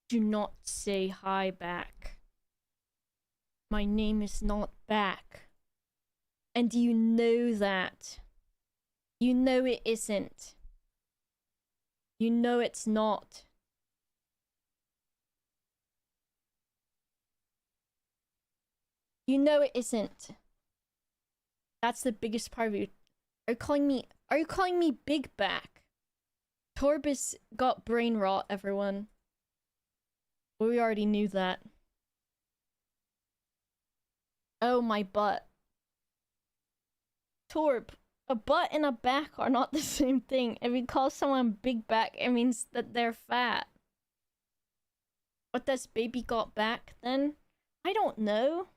Do not say hi back. My name is not back. And you know that. You know it isn't. You know it's not. You know it isn't. That's the biggest part of you. Are you calling me big back? Torbis got brain rot, everyone. We already knew that. Oh, my butt. Torb, a butt and a back are not the same thing. If you call someone big back, it means that they're fat. What does baby got back then? I don't know.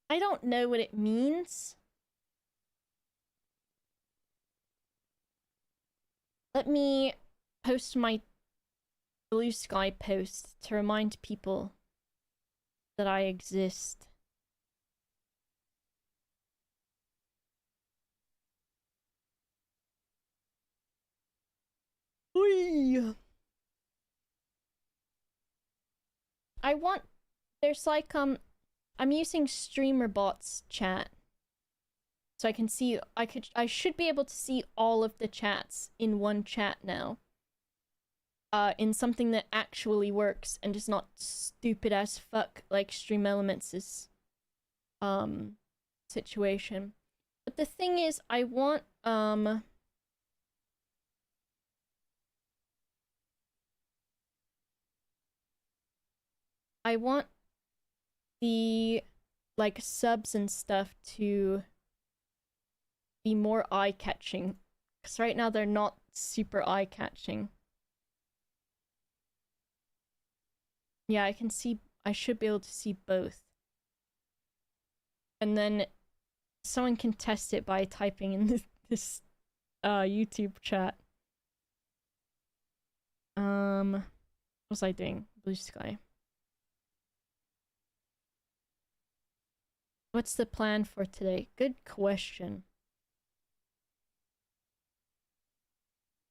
I don't know what it means. Let me post my Blue Sky post to remind people that I exist. Whee! I want... There's like, I'm using StreamerBot's chat. So I can see... I should be able to see all of the chats in one chat now. In something that actually works and is not stupid as fuck like Stream Elements' situation. But the thing is, I want the like subs and stuff to be more eye-catching, because right now they're not super eye-catching. Yeah, I can see... I should be able to see both. And then someone can test it by typing in this YouTube chat. What was I doing? Blue Sky. What's the plan for today? Good question.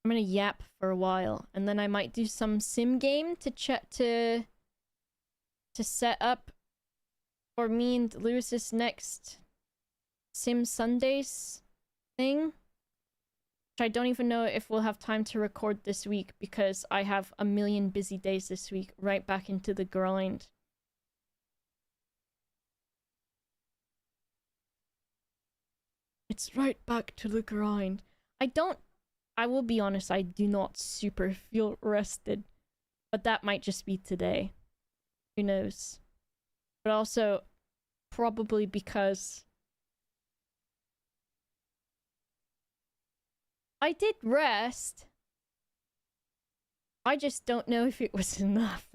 I'm gonna yap for a while, and then I might do some sim game to set up for me and Lewis's next Sim Sundays thing. Which I don't even know if we'll have time to record this week, because I have a million busy days this week, right back into the grind. It's right back to the grind. I will be honest, I do not super feel rested. But that might just be today. Who knows? But also, probably because I did rest. I just don't know if it was enough.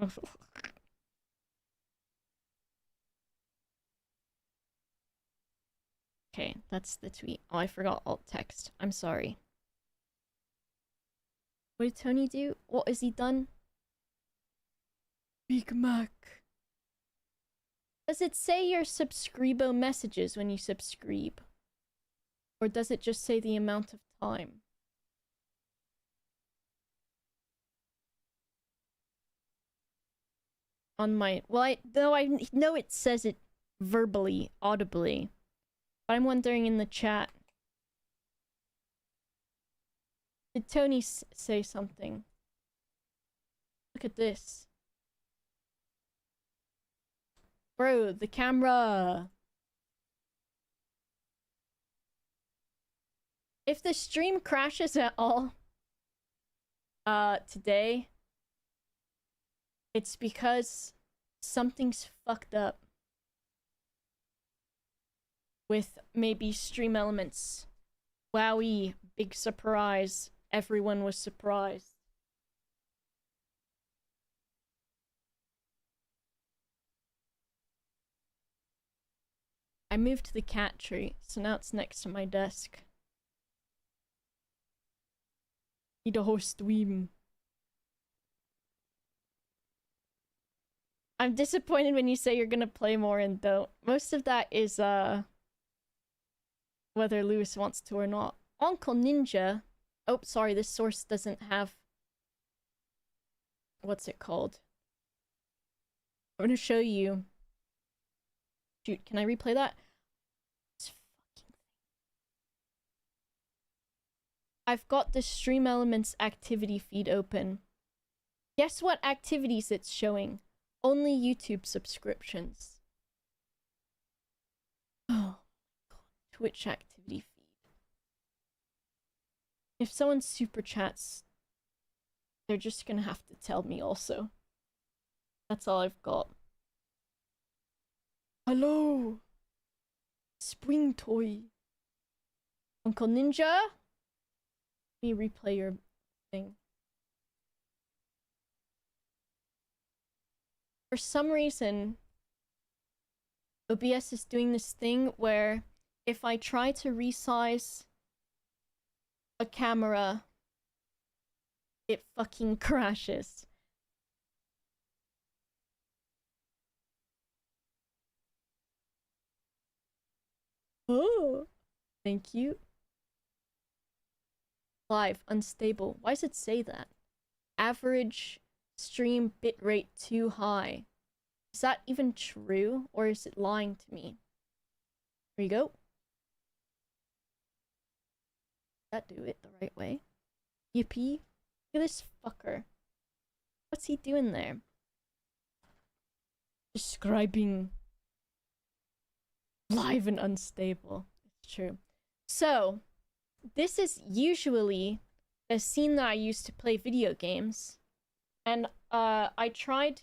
Okay, that's the tweet. Oh, I forgot alt text. I'm sorry. What did Tony do? What has he done? Big Mac. Does it say your subscribo messages when you subscribe? Or does it just say the amount of time? On my... Well, I know it says it verbally, audibly. But I'm wondering in the chat. Did Tony say something? Look at this. Bro, the camera. If the stream crashes at all today, it's because something's fucked up with maybe Stream Elements. Wowie, big surprise. Everyone was surprised. I moved the cat tree, so now it's next to my desk. Need a host stream. I'm disappointed when you say you're gonna play more and don't. Most of that is whether Lewis wants to or not. Uncle Ninja. Oh, sorry, this source doesn't have what's it called? I'm gonna show you. Shoot, can I replay that? I've got the Stream Elements activity feed open. Guess what activities it's showing? Only YouTube subscriptions. Oh, God. Twitch activity feed. If someone super chats, they're just gonna have to tell me also. That's all I've got. Hello! Spring Toy. Uncle Ninja? Let me replay your thing. For some reason, OBS is doing this thing where if I try to resize a camera, it fucking crashes. Oh, thank you. Live, unstable. Why does it say that? Average stream bitrate too high. Is that even true, or is it lying to me? There you go. That do it the right way. Yippee. Look at this fucker. What's he doing there? Describing live and unstable. It's true. So, this is usually a scene that I use to play video games. And I tried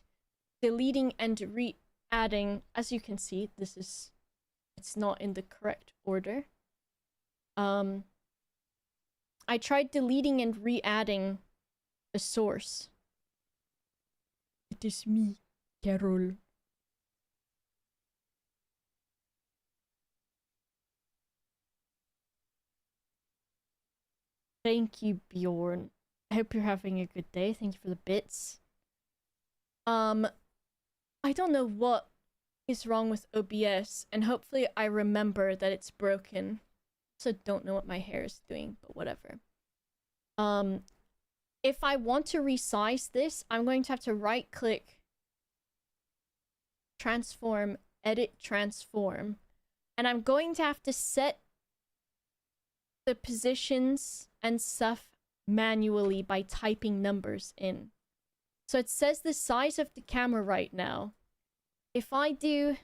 deleting and re-adding. As you can see, it's not in the correct order. I tried deleting and re-adding the source. It is me, Carol. Thank you, Bjorn. I hope you're having a good day. Thank you for the bits. I don't know what is wrong with OBS, and hopefully I remember that it's broken. So don't know what my hair is doing, but whatever. If I want to resize this, I'm going to have to right-click, transform, edit transform, and I'm going to have to set the positions and stuff manually by typing numbers in. So it says the size of the camera right now. If I do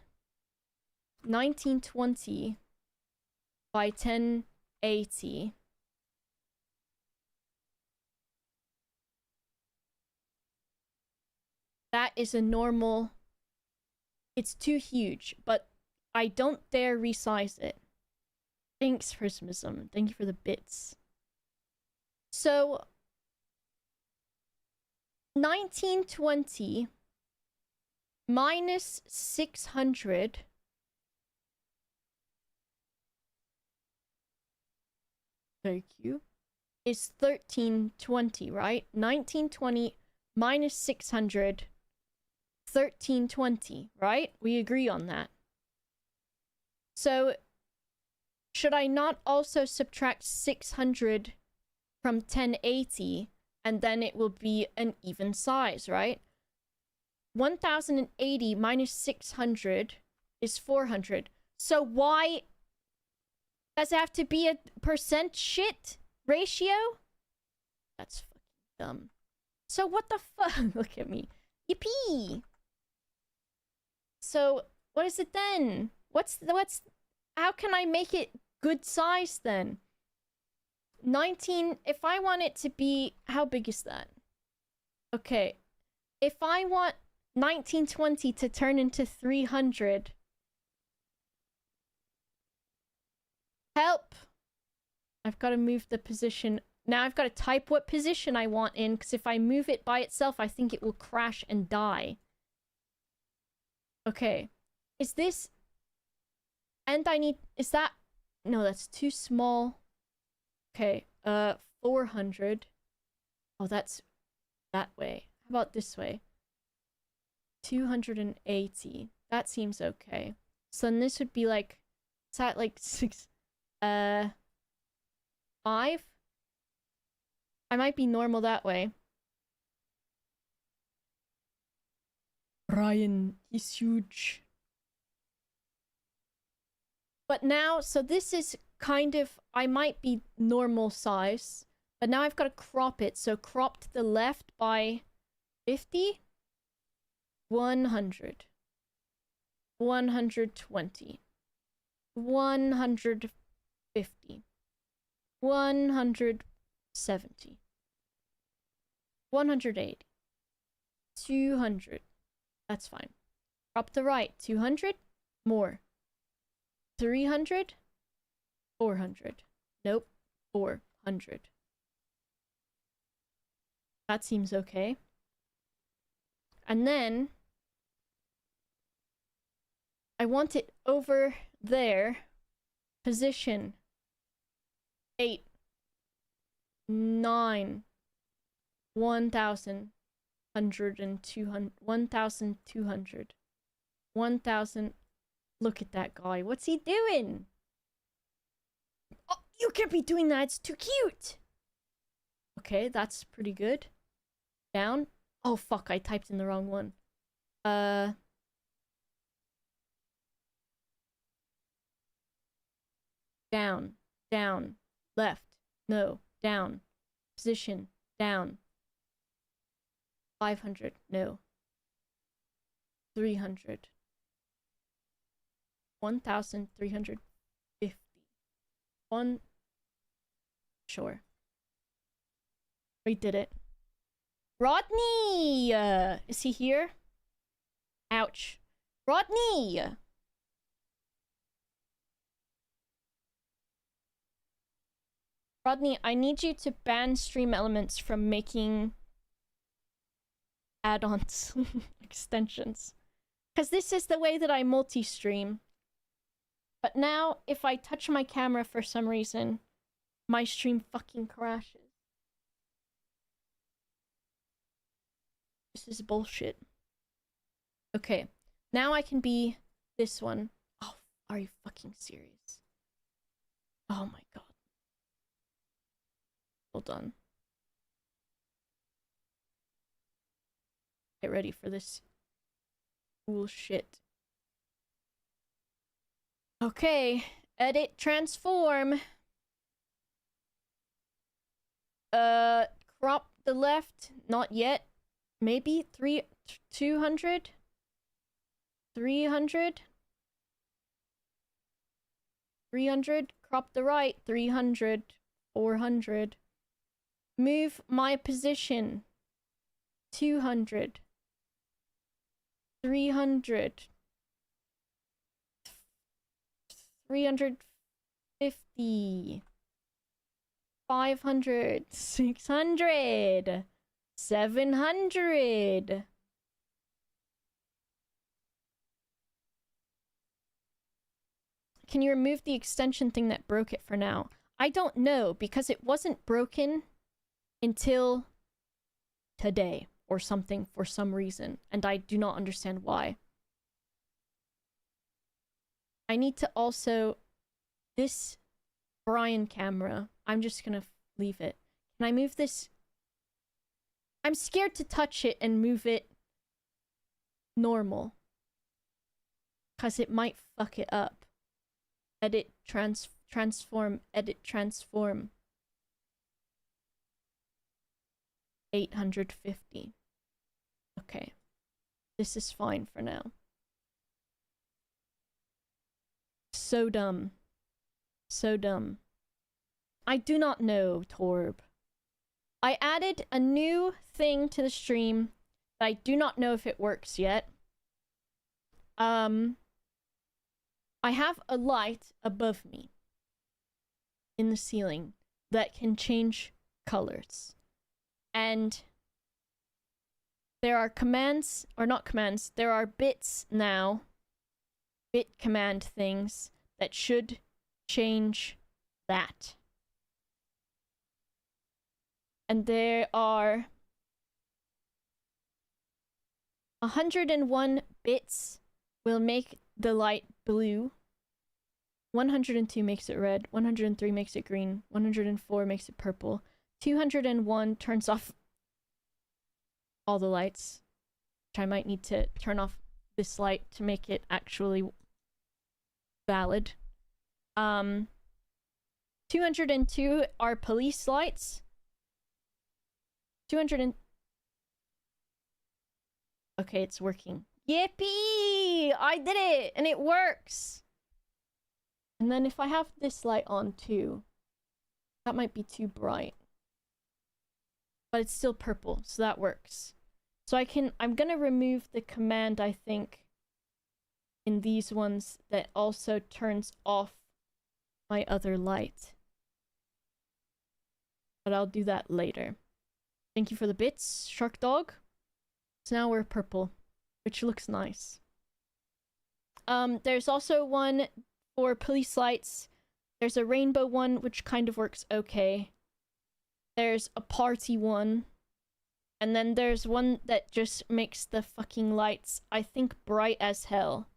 1920 by 1080, that is a normal. It's too huge, but I don't dare resize it. Thanks, Prismism. Thank you for the bits. So 1920 minus 600 thank you is 1320, right? 1920 minus 600 1320, right? We agree on that. So should I not also subtract 600 from 1080, and then it will be an even size, right? 1080 minus 600 is 400. So why does it have to be a percent shit ratio? That's fucking dumb. So what the fuck? Look at me. Yippee! So what is it then? How can I make it good size then? 19, if I want it to be, how big is that? Okay, if I want 1920 to turn into 300, help! I've got to move the position. Now I've got to type what position I want in, because if I move it by itself, I think it will crash and die. Okay, is this, and I need, is that, no, that's too small. Okay, 400. Oh, that's that way. How about this way? 280. That seems okay. So then this would be like, is that like 5? I might be normal that way. Brian, he's huge. But now, so this is kind of, I might be normal size, but now I've got to crop it. So crop to the left by 50, 100, 120, 150, 170, 180, 200. That's fine. Crop the right, 200, more. 300, 400. Nope, 400. That seems okay. And then I want it over there. Position 8, 9, 1,000, 1,200, 1,200, 1,000. Look at that guy. What's he doing? Oh, you can't be doing that. It's too cute. Okay, that's pretty good. Down. Oh, fuck. I typed in the wrong one. Down. Down. Left. No. Down. Position. Down. 500. No. 300. 1,350. One. Sure. We did it. Rodney! Is he here? Ouch. Rodney! Rodney, I need you to ban Stream Elements from making add-ons, extensions. Because this is the way that I multi-stream. But now, if I touch my camera for some reason, my stream fucking crashes. This is bullshit. Okay, now I can be this one. Oh, are you fucking serious? Oh my god. Hold on. Get ready for this cool shit. Okay, edit transform. Crop the left, not yet. Maybe 200, 300, 300. Crop the right, 300, 400. Move my position, 200, 300, 350, 500, 600, 700. Can you remove the extension thing that broke it for now? I don't know, because it wasn't broken until today or something for some reason, and I do not understand why. I need to also... This Brian camera, I'm just gonna leave it. Can I move this? I'm scared to touch it and move it normal, because it might fuck it up. Edit, transform, edit, transform. 850. Okay. This is fine for now. So dumb. So dumb. I do not know, Torb. I added a new thing to the stream, but I do not know if it works yet. I have a light above me in the ceiling that can change colors. And there are commands, or not commands, there are bits now, bit command things that should change that. And there are 101 bits will make the light blue. 102 makes it red. 103 makes it green. 104 makes it purple. 201 turns off all the lights. which I might need to turn off this light to make it actually valid. 202 are police lights. 200 and... Okay, it's working. Yippee! I did it! And it works! And then if I have this light on too, that might be too bright. But it's still purple, so that works. So I'm gonna remove the command, I think, in these ones that also turns off my other light. But I'll do that later. Thank you for the bits, Shark Dog. So now we're purple, which looks nice. There's also one for police lights. There's a rainbow one, which kind of works okay. There's a party one. And then there's one that just makes the fucking lights, I think, bright as hell.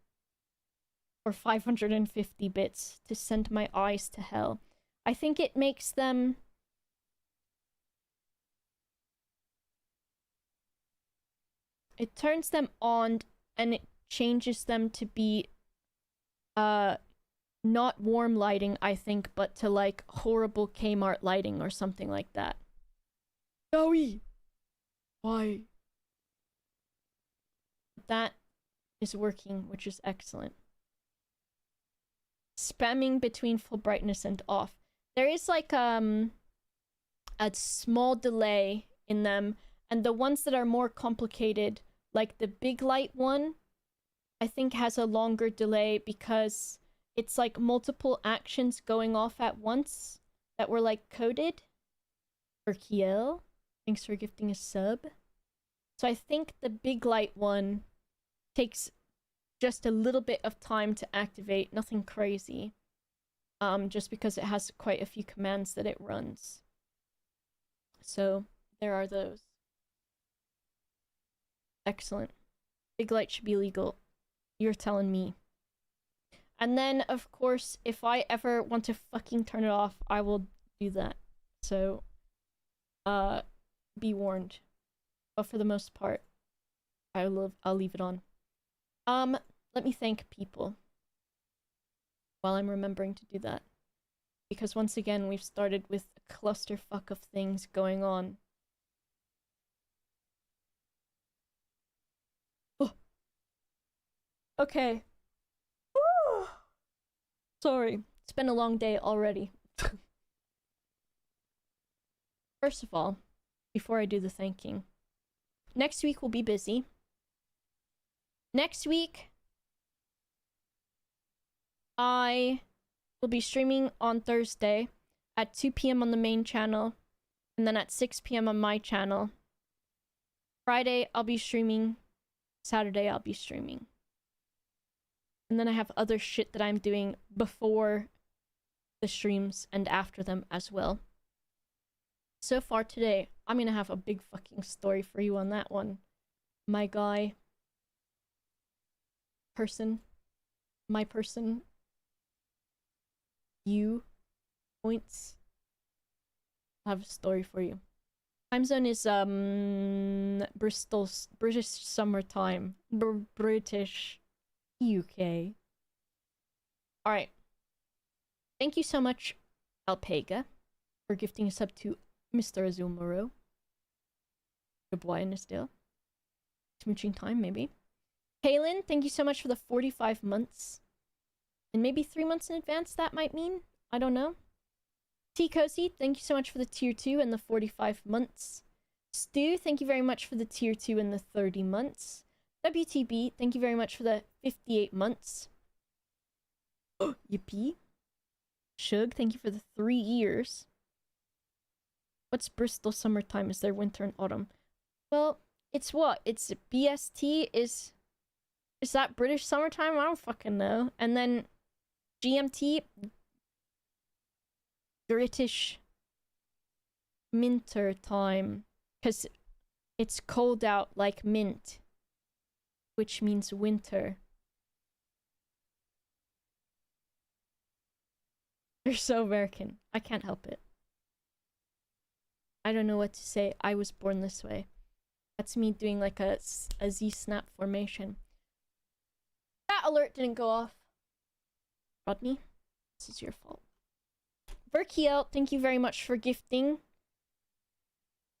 For 550 bits to send my eyes to hell. I think it makes them... It turns them on and it changes them to be not warm lighting, I think, but to like horrible Kmart lighting or something like that. Joey! Why? That is working, which is excellent. Spamming between full brightness and off. There is like a small delay in them, and the ones that are more complicated, like the big light one, I think has a longer delay because it's like multiple actions going off at once that were like coded. For Kiel, thanks for gifting a sub. So I think the big light one takes just a little bit of time to activate, nothing crazy. Just because it has quite a few commands that it runs. So there are those. Excellent. Big light should be legal. You're telling me. And then, of course, if I ever want to fucking turn it off, I will do that. So, be warned. But for the most part, I'll leave it on. Let me thank people while I'm remembering to do that. Because once again, we've started with a clusterfuck of things going on. Oh. Okay. Sorry. It's been a long day already. First of all, before I do the thanking, next week will be busy. Next week, I will be streaming on Thursday at 2 p.m. on the main channel, and then at 6 p.m. on my channel. Friday, I'll be streaming. Saturday, I'll be streaming. And then I have other shit that I'm doing before the streams and after them as well. So far today, I'm gonna have a big fucking story for you on that one. My guy. Person. My person. You. Points. I have a story for you. Time zone is British summertime. British UK. Alright. Thank you so much, Alpega, for gifting a sub to Mr. Azumaro. Good boy in this deal. Smooching time, maybe. Kaylin, thank you so much for the 45 months. And maybe 3 months in advance, that might mean? I don't know. T. Cozy, thank you so much for the tier 2 and the 45 months. Stu, thank you very much for the tier 2 and the 30 months. WTB, thank you very much for the 58 months. Oh, yippee. Shug, thank you for the 3 years. What's Bristol summertime? Is there winter and autumn? Well, it's what? It's BST is that British summertime? I don't fucking know. And then GMT, British minter time. Because it's cold out like mint, which means winter. You're so American. I can't help it. I don't know what to say. I was born this way. That's me doing like a Z snap formation. That alert didn't go off. Rodney, this is your fault. Verkiel, thank you very much for gifting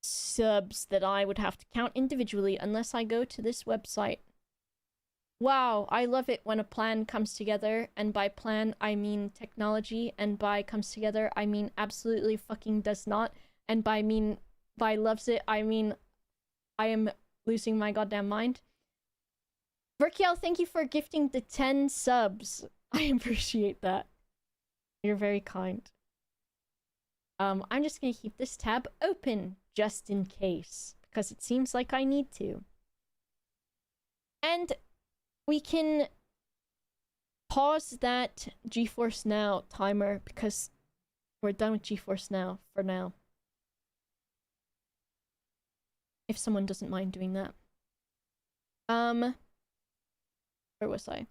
subs that I would have to count individually unless I go to this website. Wow, I love it when a plan comes together, and by plan I mean technology, and by comes together I mean absolutely fucking does not, and by loves it I mean I am losing my goddamn mind. Verkiel, thank you for gifting the 10 subs. I appreciate that. You're very kind. I'm just gonna keep this tab open just in case, because it seems like I need to. And we can pause that GeForce Now timer because we're done with GeForce Now for now. If someone doesn't mind doing that. Where was I?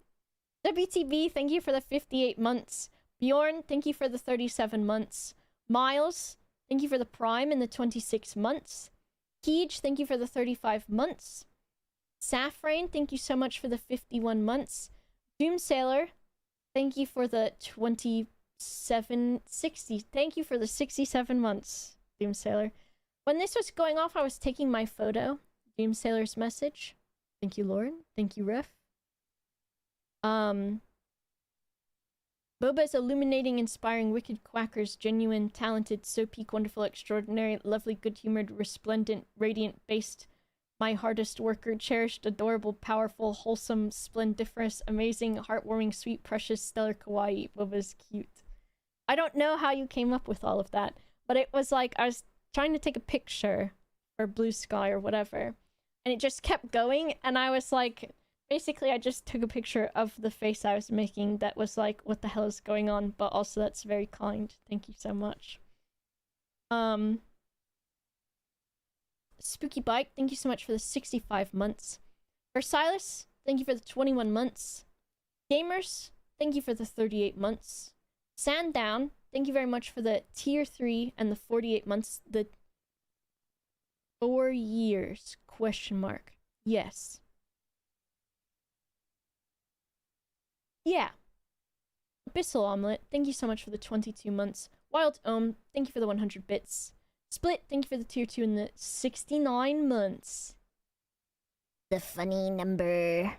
WTB, thank you for the 58 months. Bjorn, thank you for the 37 months. Miles, thank you for the Prime and the 26 months. Keej, thank you for the 35 months. Safrain, thank you so much for the 51 months. Doomsailor, thank you for the 2760. Thank you for the 67 months, Doomsailor. When this was going off, I was taking my photo. Doomsailor's message. Thank you, Lauren. Thank you, Riff. Boba is illuminating, inspiring, wicked, quackers, genuine, talented, so peak, wonderful, extraordinary, lovely, good-humored, resplendent, radiant, based, my hardest worker, cherished, adorable, powerful, wholesome, splendiferous, amazing, heartwarming, sweet, precious, stellar, kawaii. Boba's cute. I don't know how you came up with all of that, but it was like I was trying to take a picture for Blue Sky or whatever, and it just kept going, and I was like, basically I just took a picture of the face I was making that was like, what the hell is going on? But also that's very kind. Thank you so much. Spooky Bike, thank you so much for the 65 months. Versilis, thank you for the 21 months. Gamers, thank you for the 38 months. Sandown, thank you very much for the tier 3 and the 48 months. The 4 years, question mark. Yes. Yeah. Abyssal Omelette, thank you so much for the 22 months. Wild Ohm, thank you for the 100 bits. Split, thank you for the tier 2 and the 69 months. The funny number.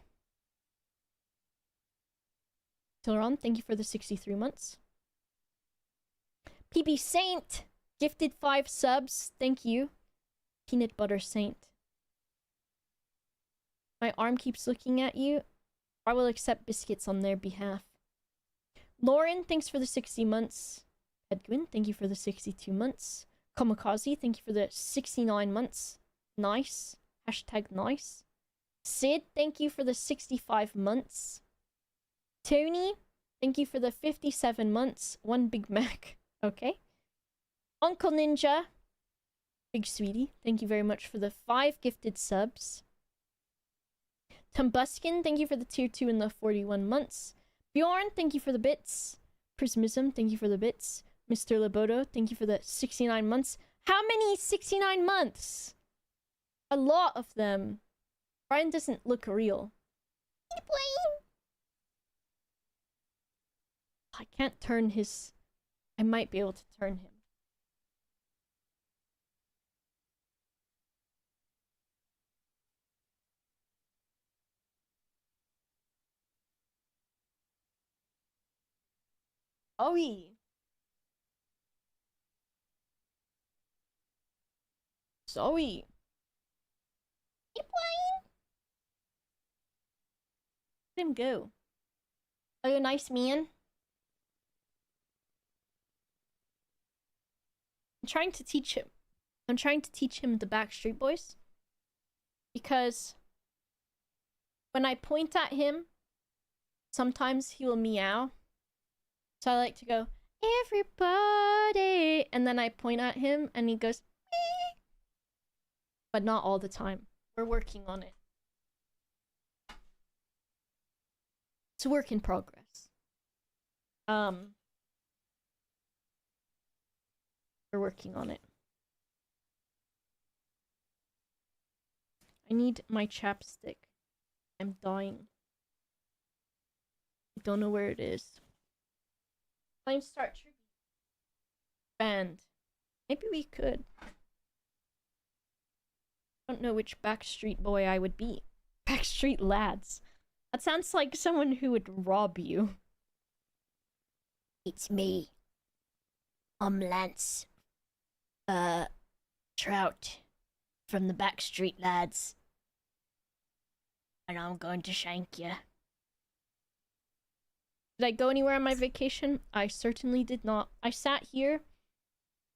Tileron, thank you for the 63 months. PB Saint, gifted 5 subs, thank you. Peanut Butter Saint. My arm keeps looking at you. I will accept biscuits on their behalf. Lauren, thanks for the 60 months. Edwin, thank you for the 62 months. Kamikaze, thank you for the 69 months. Nice. Hashtag nice. Sid, thank you for the 65 months. Tony, thank you for the 57 months. 1 Big Mac. Okay. Uncle Ninja, Big Sweetie, thank you very much for the 5 gifted subs. Tumbuskin, thank you for the tier 2 and the 41 months. Bjorn, thank you for the bits. Prismism, thank you for the bits. Mr. Loboto, thank you for the 69 months. How many 69 months? A lot of them. Brian doesn't look real. I can't turn his... I might be able to turn him. Zoe. Zoe. Hey, Brian. Let him go. Are you a nice man? I'm trying to teach him. I'm trying to teach him the Backstreet Boys. Because when I point at him, sometimes he will meow. So I like to go, everybody, and then I point at him and he goes, mee. But not all the time. We're working on it. It's a work in progress. We're working on it. I need my chapstick. I'm dying. I don't know where it is. Flame Start Tribute Band. Maybe we could. I don't know which Backstreet Boy I would be. Backstreet Lads. That sounds like someone who would rob you. It's me. I'm Lance. Trout. From the Backstreet Lads. And I'm going to shank you. Did I go anywhere on my vacation? I certainly did not. I sat here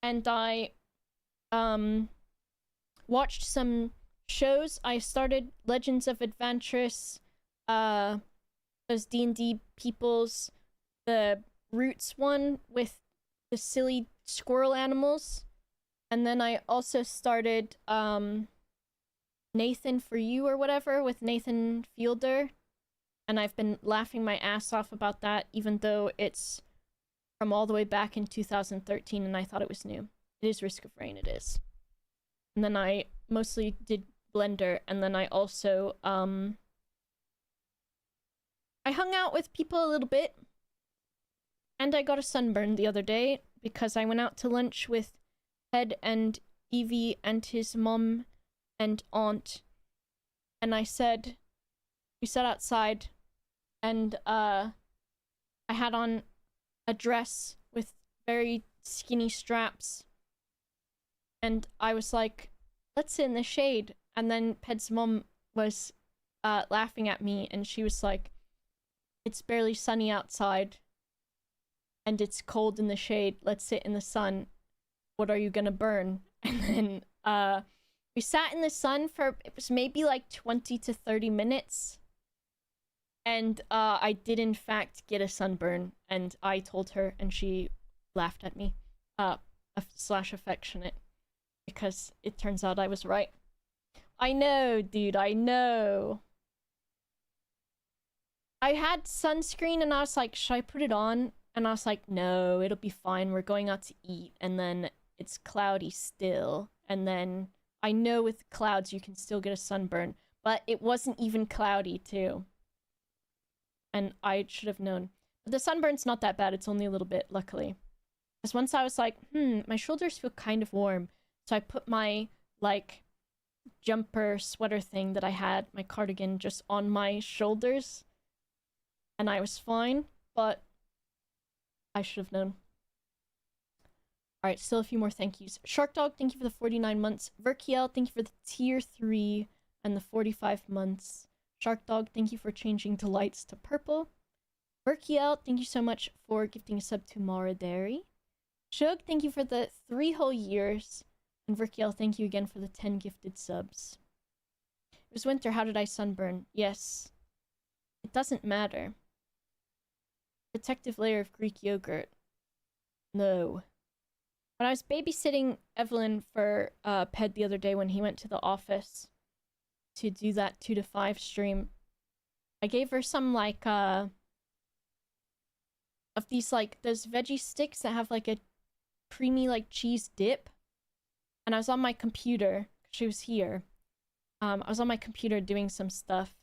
and I watched some shows. I started Legends of Adventurous, those D&D peoples, the Roots one with the silly squirrel animals. And then I also started Nathan For You or whatever with Nathan Fielder. And I've been laughing my ass off about that, even though it's from all the way back in 2013 and I thought it was new. It is Risk of Rain, it is. And then I mostly did Blender, and then I also, I hung out with people a little bit, and I got a sunburn the other day because I went out to lunch with Ted and Evie and his mom and aunt, and we sat outside, and I had on a dress with very skinny straps, and I was like, let's sit in the shade. And then Ped's mom was laughing at me, and she was like, it's barely sunny outside, and it's cold in the shade. Let's sit in the sun. What are you gonna burn? And then we sat in the sun for, it was maybe like 20 to 30 minutes. And I did in fact get a sunburn, and I told her, and she laughed at me, slash affectionate, because it turns out I was right. I know, dude, I know. I had sunscreen and I was like, should I put it on? And I was like, no, it'll be fine. We're going out to eat, and then it's cloudy still. And then I know with clouds you can still get a sunburn, but it wasn't even cloudy too. And I should have known. But the sunburn's not that bad, it's only a little bit, luckily. Because once I was like, my shoulders feel kind of warm. So I put my, like, jumper sweater thing that I had, my cardigan, just on my shoulders. And I was fine, but I should have known. Alright, still a few more thank yous. Shark Dog, thank you for the 49 months. Verkiel, thank you for the tier 3 and the 45 months. Shark Dog, thank you for changing the lights to purple. Verkiel, thank you so much for gifting a sub to Maradary. Shug, thank you for the 3 whole years. And Verkiel, thank you again for the 10 gifted subs. It was winter, how did I sunburn? Yes. It doesn't matter. Protective layer of Greek yogurt. No. When I was babysitting Evelyn for Ped the other day when he went to the office to do that 2 to 5 stream, I gave her some, like, of these, like, those veggie sticks that have, like, a creamy, like, cheese dip. And I was on my computer, she was here. I was on my computer doing some stuff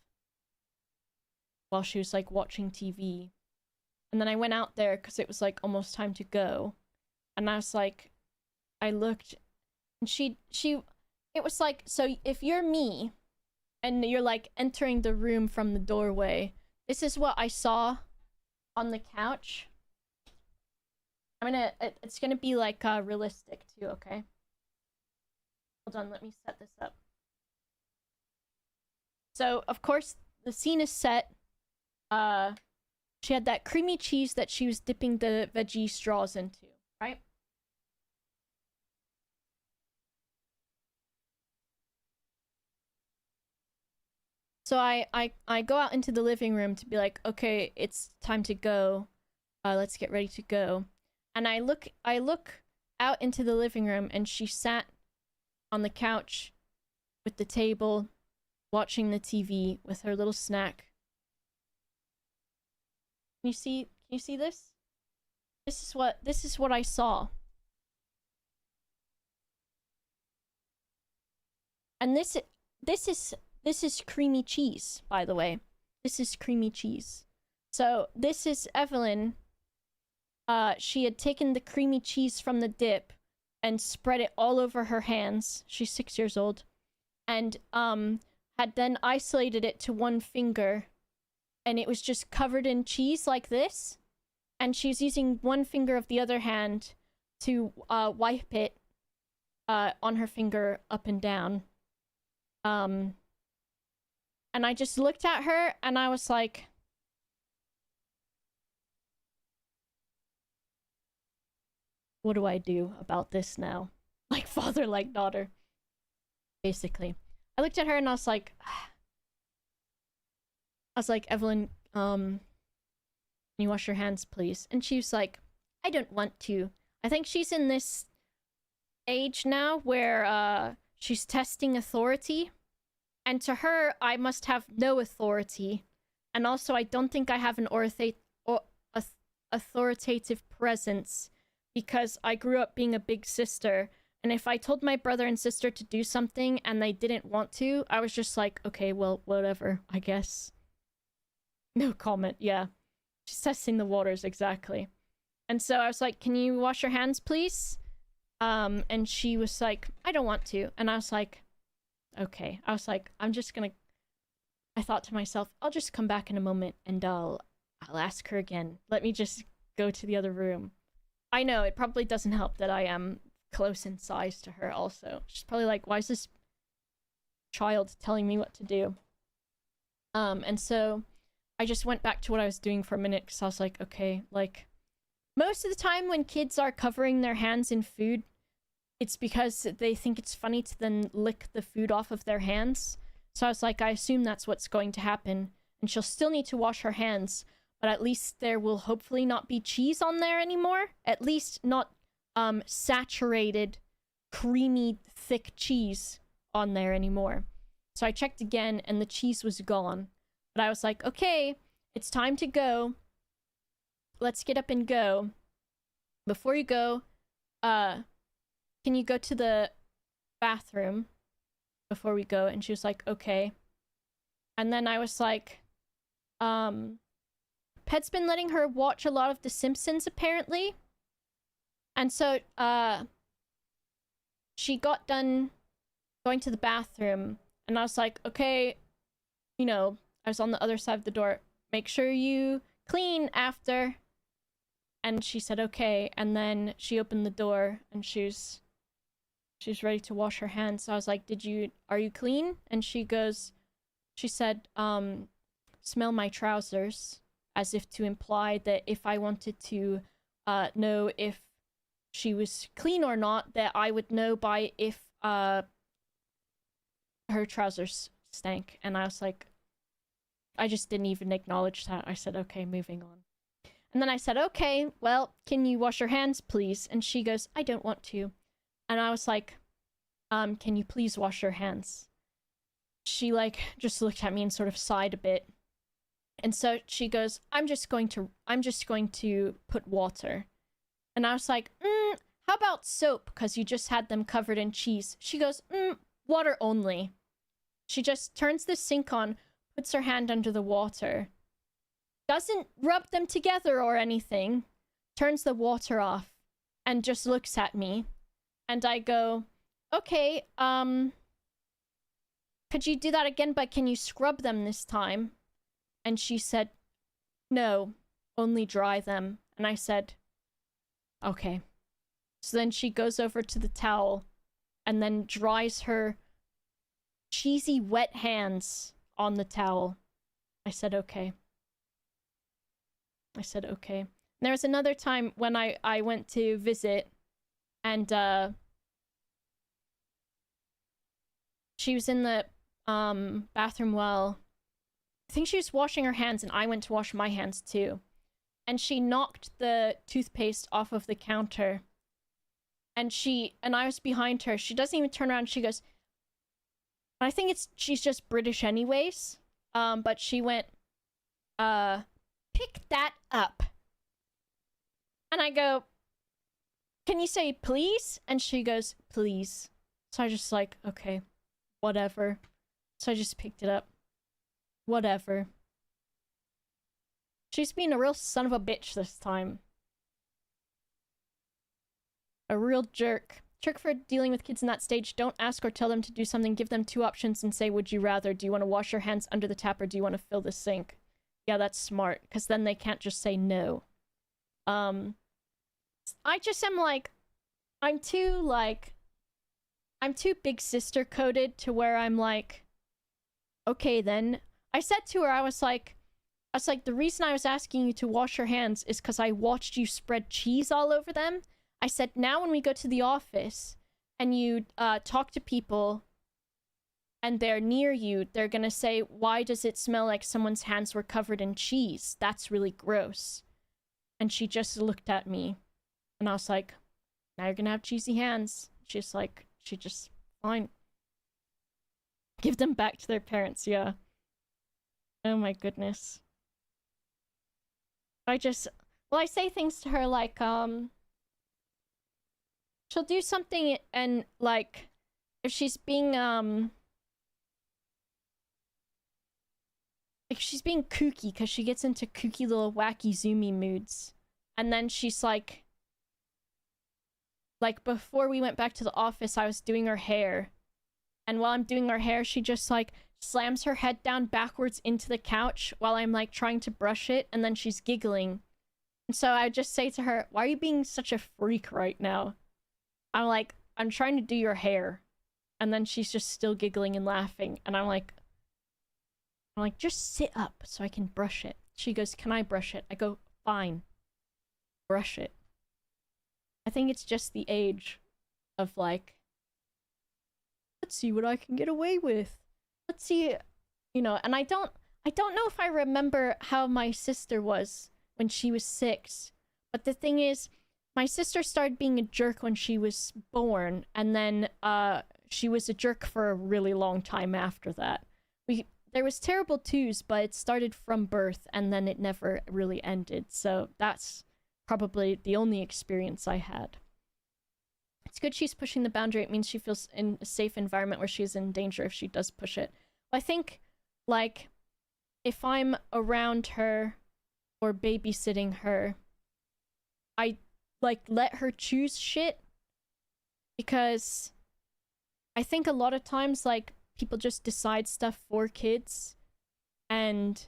while she was, like, watching TV. And then I went out there because it was, like, almost time to go. And I was like, I looked, and it was like, so if you're me, and you're, like, entering the room from the doorway, this is what I saw on the couch. It's gonna be, like, realistic, too, okay? Hold on, let me set this up. So, of course, the scene is set. She had that creamy cheese that she was dipping the veggie straws into, right? So I go out into the living room to be like, okay, it's time to go. Let's get ready to go. And I look out into the living room, and she sat on the couch with the table, watching the TV with her little snack. Can you see this? This is what I saw. And this is creamy cheese, by the way. This is creamy cheese. So this is Evelyn. She had taken the creamy cheese from the dip and spread it all over her hands. She's 6 years old. And had then isolated it to one finger, and it was just covered in cheese like this. And she's using one finger of the other hand to wipe it on her finger up and down. And I just looked at her and I was like, what do I do about this now? Like father, like daughter. Basically. I looked at her and I was like, Evelyn, can you wash your hands, please? And she was like, I don't want to. I think she's in this age now where she's testing authority. And to her, I must have no authority. And also, I don't think I have an authoritative presence because I grew up being a big sister. And if I told my brother and sister to do something and they didn't want to, I was just like, okay, well, whatever, I guess. No comment, yeah. She's testing the waters, exactly. And so I was like, can you wash your hands, please? And she was like, I don't want to. And I was like, okay. I was like, I'm just gonna... I thought to myself, I'll just come back in a moment and I'll ask her again. Let me just go to the other room. I know, it probably doesn't help that I am close in size to her also. She's probably like, why is this child telling me what to do? And so I just went back to what I was doing for a minute because I was like, okay, like, most of the time when kids are covering their hands in food, it's because they think it's funny to then lick the food off of their hands. So I was like, I assume that's what's going to happen. And she'll still need to wash her hands, but at least there will hopefully not be cheese on there anymore. At least not saturated, creamy, thick cheese on there anymore. So I checked again and the cheese was gone. But I was like, okay, it's time to go. Let's get up and go. Before you go, can you go to the bathroom before we go? And she was like, okay. And then I was like, Pet's been letting her watch a lot of The Simpsons, apparently. And so, she got done going to the bathroom, and I was like, okay, you know, I was on the other side of the door. Make sure you clean after. And she said, okay. And then she opened the door, and she's ready to wash her hands. So I was like, are you clean? And she said, smell my trousers, as if to imply that if I wanted to know if she was clean or not, that I would know by if her trousers stank. And I was like, I just didn't even acknowledge that. I said, okay, moving on. And then I said, okay, well, can you wash your hands, please? And she goes, I don't want to. And I was like, can you please wash your hands? She like just looked at me and sort of sighed a bit. And so she goes, I'm just going to put water. And I was like, how about soap? Because you just had them covered in cheese. She goes, water only. She just turns the sink on, puts her hand under the water, doesn't rub them together or anything, turns the water off, and just looks at me. And I go, okay, could you do that again, but can you scrub them this time? And she said, no, only dry them. And I said, okay. So then she goes over to the towel and then dries her cheesy wet hands on the towel. I said, okay. There was another time when I went to visit, and she was in the bathroom while I think she was washing her hands, and I went to wash my hands too. And she knocked the toothpaste off of the counter. And I was behind her. She doesn't even turn around. She goes, I think she's just British anyways. But she went, pick that up. And I go, can you say please? And she goes, please. So I just like, okay, whatever. So I just picked it up. Whatever. She's being a real son of a bitch this time. A real jerk. Trick for dealing with kids in that stage: don't ask or tell them to do something. Give them two options and say, would you rather? Do you want to wash your hands under the tap or do you want to fill the sink? Yeah, that's smart, because then they can't just say no. I just am like, I'm too big sister coded to where I'm like, okay then. I said to her, I was like, the reason I was asking you to wash your hands is because I watched you spread cheese all over them. I said, now when we go to the office and you talk to people and they're near you, they're gonna say, why does it smell like someone's hands were covered in cheese? That's really gross. And she just looked at me and I was like, now you're gonna have cheesy hands. She's like, fine. Give them back to their parents, yeah. Oh my goodness. I say things to her like, she'll do something and like, if she's being kooky, because she gets into kooky little wacky zoomy moods. And then she's like before we went back to the office, I was doing her hair. And while I'm doing her hair, she just like slams her head down backwards into the couch while I'm like trying to brush it, and then she's giggling. And so I just say to her, why are you being such a freak right now? I'm like, I'm trying to do your hair. And then she's just still giggling and laughing. And I'm like, just sit up so I can brush it. She goes, can I brush it? I go, fine. Brush it. I think it's just the age of like, let's see what I can get away with. Let's see, you know, and I don't know if I remember how my sister was when she was 6. But the thing is, my sister started being a jerk when she was born, and then she was a jerk for a really long time after that. There was terrible twos, but it started from birth, and then it never really ended. So that's probably the only experience I had. It's good she's pushing the boundary. It means she feels in a safe environment where she's in danger if she does push it. I think, like, if I'm around her or babysitting her, I like let her choose shit, because I think a lot of times like people just decide stuff for kids, and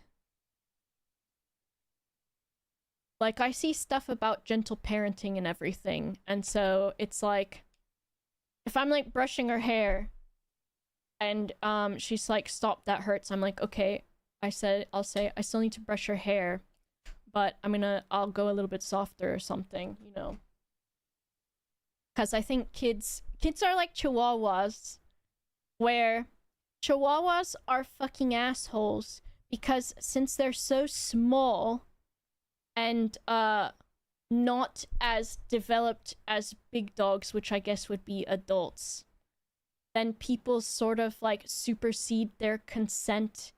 like I see stuff about gentle parenting and everything, and so it's like if I'm like brushing her hair and she's like, stop, that hurts, I'm like, okay, I'll say I still need to brush her hair, but I'll go a little bit softer or something, you know. Because I think kids are like chihuahuas, where chihuahuas are fucking assholes, because since they're so small and not as developed as big dogs, which I guess would be adults, then people sort of like supersede their consent,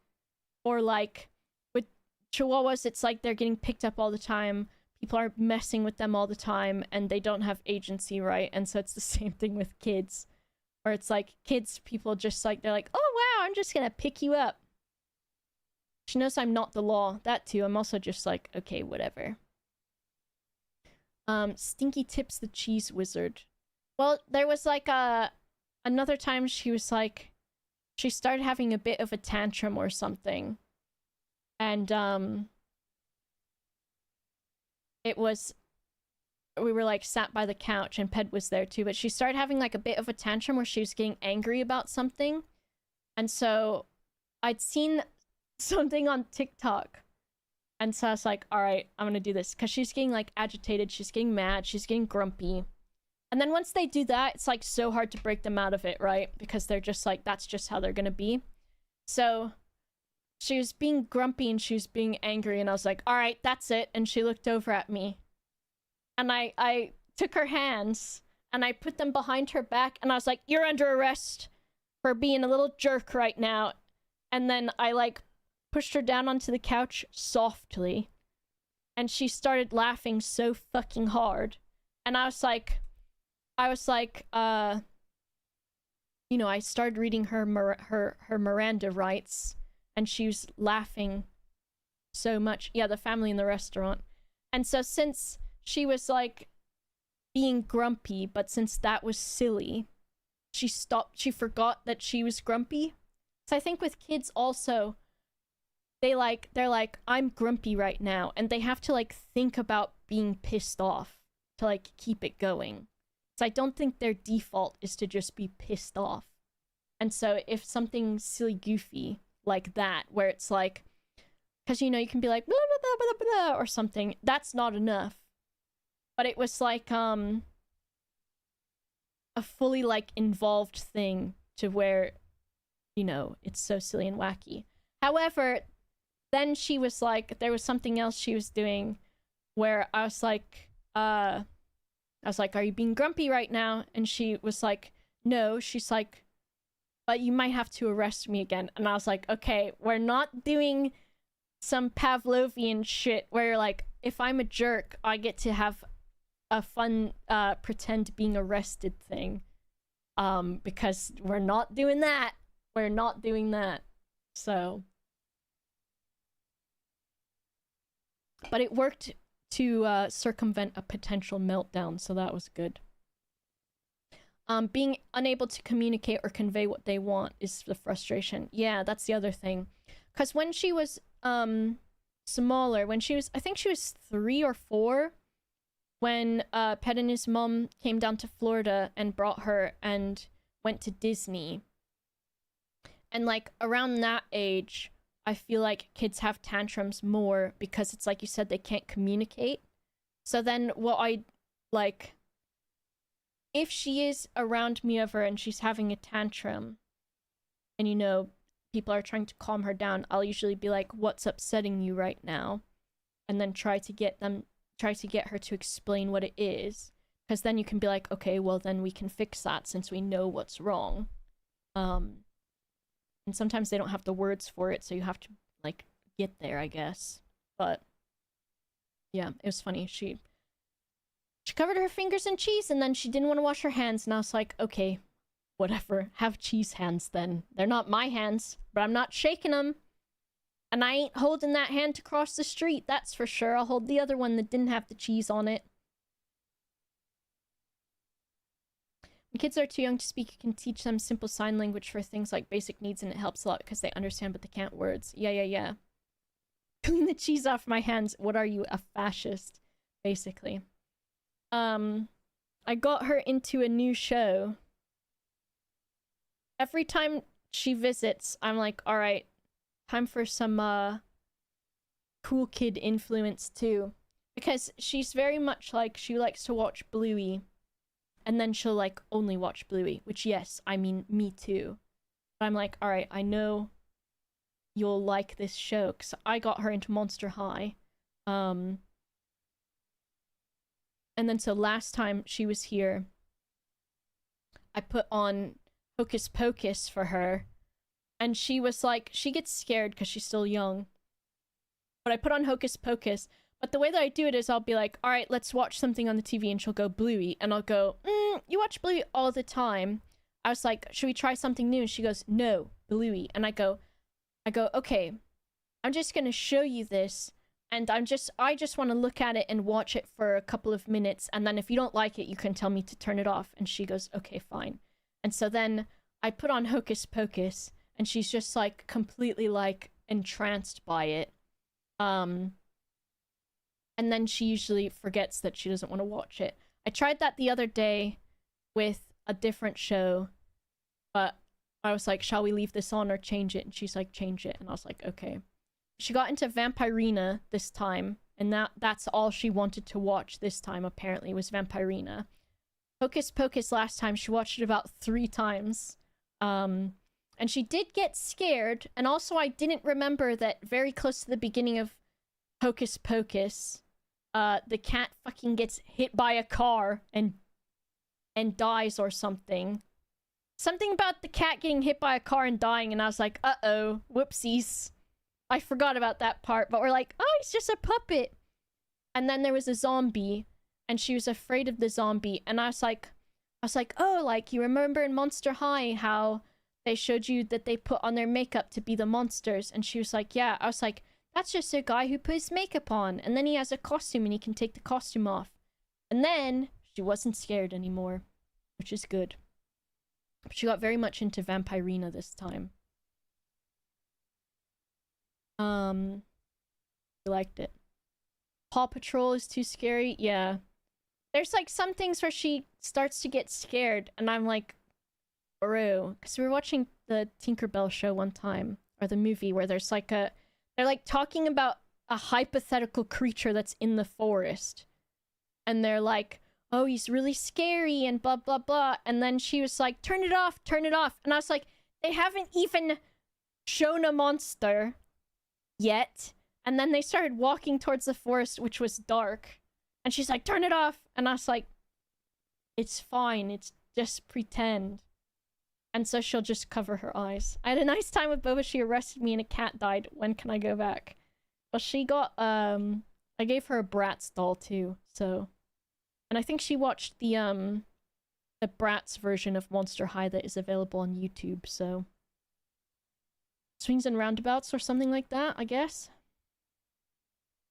or like with chihuahuas it's like they're getting picked up all the time, people are messing with them all the time, and they don't have agency, right? And so it's the same thing with kids, where it's like kids, people just like, they're like, oh wow, I'm just gonna pick you up. She knows I'm not the law. That too. I'm also just like, okay, whatever. Stinky Tips the Cheese Wizard. Well, there was like another time she was like, she started having a bit of a tantrum or something. And it was, we were like sat by the couch and Ped was there too, but she started having like a bit of a tantrum where she was getting angry about something. And so I'd seen something on TikTok, and so I was like, all right, I'm gonna do this, because she's getting like agitated, she's getting mad, she's getting grumpy, and then once they do that, it's like so hard to break them out of it, right? Because they're just like, that's just how they're gonna be. So she was being grumpy and she was being angry, and I was like, all right, that's it. And she looked over at me, and I took her hands and I put them behind her back, and I was like, you're under arrest for being a little jerk right now. And then I like pushed her down onto the couch softly, and she started laughing so fucking hard. And I was like, you know, I started reading her Miranda rights, and she was laughing so much. Yeah, the family in the restaurant. And so since she was like being grumpy, but since that was silly, she forgot that she was grumpy. So I think with kids also, they're like, I'm grumpy right now, and they have to like think about being pissed off to like keep it going. So I don't think their default is to just be pissed off. And so if something silly goofy like that, where it's like, because you know, you can be like blah blah blah blah blah or something, that's not enough. But it was like a fully like involved thing to where, you know, it's so silly and wacky. However, then she was like, there was something else she was doing where I was like, are you being grumpy right now? And she was like, no. She's like, but you might have to arrest me again. And I was like, okay, we're not doing some Pavlovian shit where like, if I'm a jerk, I get to have a fun pretend being arrested thing. Because we're not doing that. We're not doing that. So, but it worked to circumvent a potential meltdown, so that was good. Being unable to communicate or convey what they want is the frustration. Yeah, that's the other thing. Because when she was smaller, when she was, I think she was 3 or 4, when Pet and his mom came down to Florida and brought her and went to Disney. And like around that age, I feel like kids have tantrums more because it's like you said, they can't communicate. So then what I like, if she is around me ever and she's having a tantrum and you know, people are trying to calm her down, I'll usually be like, what's upsetting you right now? And then try to get her to explain what it is. Because then you can be like, okay, well then we can fix that since we know what's wrong. And sometimes they don't have the words for it, so you have to like get there, I guess. But yeah, it was funny. She covered her fingers in cheese and then she didn't want to wash her hands, and I was like, okay, whatever, have cheese hands then. They're not my hands, but I'm not shaking them. And I ain't holding that hand to cross the street, that's for sure. I'll hold the other one that didn't have the cheese on it. When kids are too young to speak, you can teach them simple sign language for things like basic needs, and it helps a lot because they understand, but they can't words. Yeah. Clean the cheese off my hands. What are you, a fascist? Basically. I got her into a new show. Every time she visits, I'm like, all right, time for some cool kid influence too. Because she's very much like, she likes to watch Bluey. And then she'll like only watch Bluey, which yes, I mean me too. But I'm like, all right, I know you'll like this show because I got her into Monster High. And then so last time she was here, I put on Hocus Pocus for her, and she was like, she gets scared because she's still young. But I put on Hocus Pocus. But the way that I do it is I'll be like, all right, let's watch something on the TV, and she'll go Bluey, and I'll go, you watch Bluey all the time. I was like, should we try something new? And she goes, no, Bluey. And I go, okay, I'm just gonna show you this, and I just want to look at it and watch it for a couple of minutes, and then if you don't like it, you can tell me to turn it off. And she goes, okay, fine. And so then I put on Hocus Pocus, and she's just like completely like entranced by it. And then she usually forgets that she doesn't want to watch it. I tried that the other day with a different show, but I was like, shall we leave this on or change it? And she's like, change it. And I was like, okay. She got into Vampirina this time, and that's all she wanted to watch this time, apparently, was Vampirina. Hocus Pocus last time, she watched it about 3 times. And she did get scared, and also I didn't remember that very close to the beginning of Hocus Pocus, the cat fucking gets hit by a car and dies or something. Something about the cat getting hit by a car and dying, and I was like, uh-oh, whoopsies. I forgot about that part, but we're like, oh, he's just a puppet. And then there was a zombie, and she was afraid of the zombie, and I was like, was like, oh, like, you remember in Monster High how they showed you that they put on their makeup to be the monsters? And she was like, yeah. I was like, that's just a guy who puts makeup on, and then he has a costume and he can take the costume off. And then she wasn't scared anymore, which is good. She got very much into Vampirina this time. I liked it. Paw Patrol is too scary. Yeah. There's like some things where she starts to get scared, and I'm like, bro. Because we were watching the Tinkerbell show one time, or the movie, where there's like they're like talking about a hypothetical creature that's in the forest. And they're like, oh, he's really scary and blah, blah, blah. And then she was like, turn it off, turn it off. And I was like, they haven't even shown a monster yet. And then they started walking towards the forest, which was dark. And she's like, turn it off. And I was like, it's fine. It's just pretend. And so she'll just cover her eyes. I had a nice time with Boba. She arrested me and a cat died. When can I go back? Well, she got, I gave her a Bratz doll too, so. And I think she watched the Bratz version of Monster High that is available on YouTube, so. Swings and Roundabouts or something like that, I guess.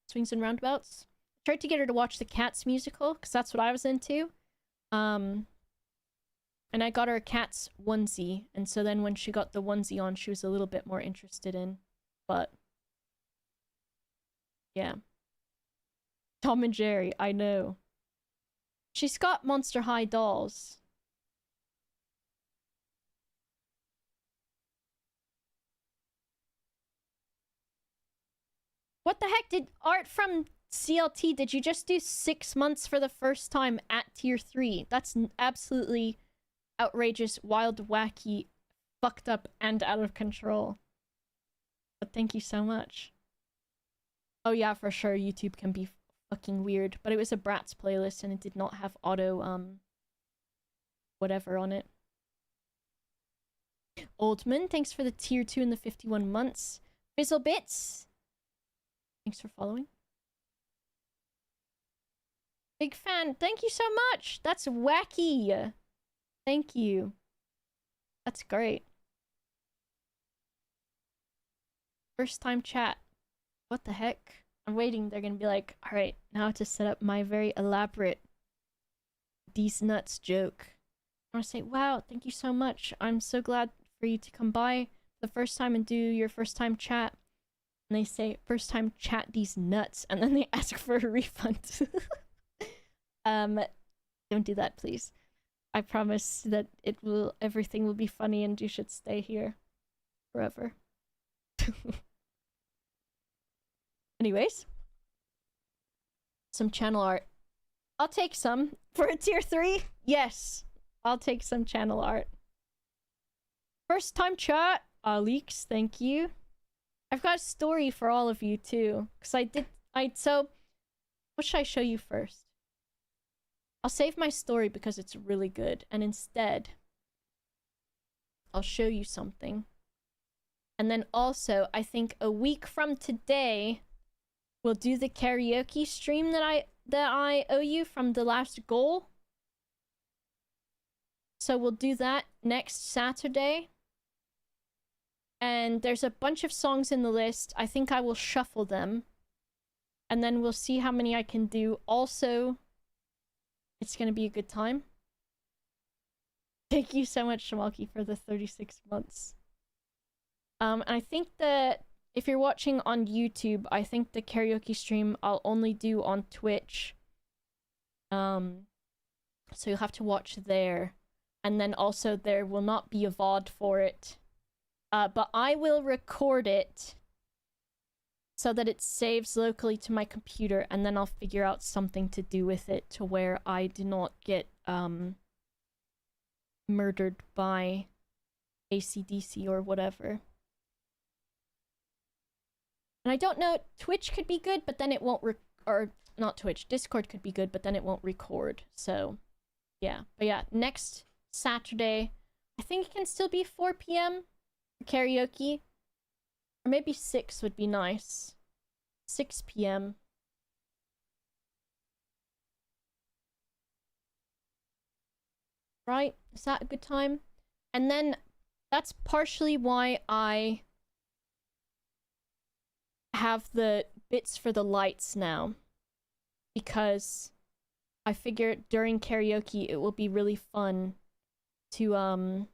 Swings and Roundabouts. I tried to get her to watch the Cats musical, because that's what I was into. And I got her a Cats onesie, and so then when she got the onesie on, she was a little bit more interested in. But yeah. Tom and Jerry, I know. She's got Monster High dolls. What the heck did Art from CLT, did you just do 6 months for the first time at tier 3? That's absolutely outrageous, wild, wacky, fucked up, and out of control. But thank you so much. Oh yeah, for sure, YouTube can be fucking weird. But it was a Bratz playlist and it did not have auto, whatever on it. Oldman, thanks for the tier 2 and the 51 months. Fizzlebits, thanks for following. Big fan, thank you so much. That's wacky. Thank you. That's great. First time chat. What the heck? I'm waiting. They're gonna be like, alright, now to set up my very elaborate these nuts joke. I want to say, wow, thank you so much. I'm so glad for you to come by the first time and do your first time chat. And they say, first time chat these nuts. And then they ask for a refund. Don't do that, please. I promise that everything will be funny and you should stay here forever. Anyways, some channel art. I'll take some for a tier 3. Yes, I'll take some channel art. First time chat. Leaks, thank you. I've got a story for all of you too, because so what should I show you first? I'll save my story because it's really good, and instead I'll show you something. And then also, I think a week from today, we'll do the karaoke stream that I owe you from the last goal. So we'll do that next Saturday. And there's a bunch of songs in the list. I think I will shuffle them. And then we'll see how many I can do. Also, it's gonna be a good time. Thank you so much, Shamalki, for the 36 months. And I think that if you're watching on YouTube, I think the karaoke stream I'll only do on Twitch. So you'll have to watch there. And then also there will not be a VOD for it. But I will record it so that it saves locally to my computer, and then I'll figure out something to do with it to where I do not get murdered by AC/DC or whatever. And I don't know, Twitch could be good, but then it won't or not Twitch, Discord could be good, but then it won't record. So, yeah. But yeah, next Saturday, I think it can still be 4 p.m. for karaoke. Or maybe 6 would be nice. 6 p.m. right? Is that a good time? And then that's partially why I have the bits for the lights now. Because I figure during karaoke it will be really fun to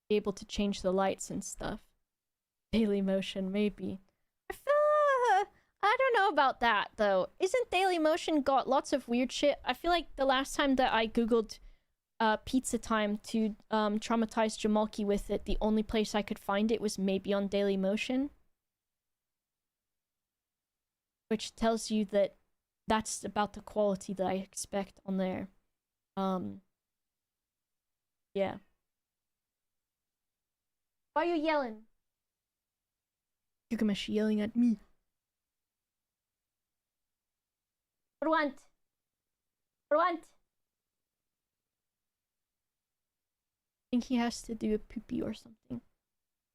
be able to change the lights and stuff. Daily Motion, maybe. I don't know about that though. Isn't Daily Motion got lots of weird shit? I feel like the last time that I googled pizza time to traumatize Jamalki with it, the only place I could find it was maybe on Daily Motion. Which tells you that that's about the quality that I expect on there. Yeah. Why are you yelling? Gilgamesh yelling at me. What do you want? What do you want? I think he has to do a poopy or something.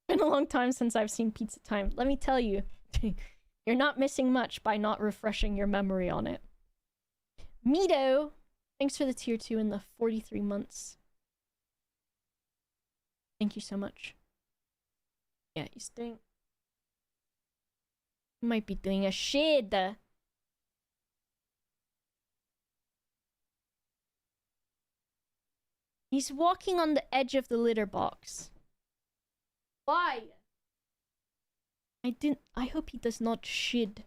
Been a long time since I've seen Pizza Time. Let me tell you, you're not missing much by not refreshing your memory on it. Mito, thanks for the tier 2 and the 43 months. Thank you so much. Yeah, he's doing... He might be doing a shit. He's walking on the edge of the litter box. Why? I hope he does not shit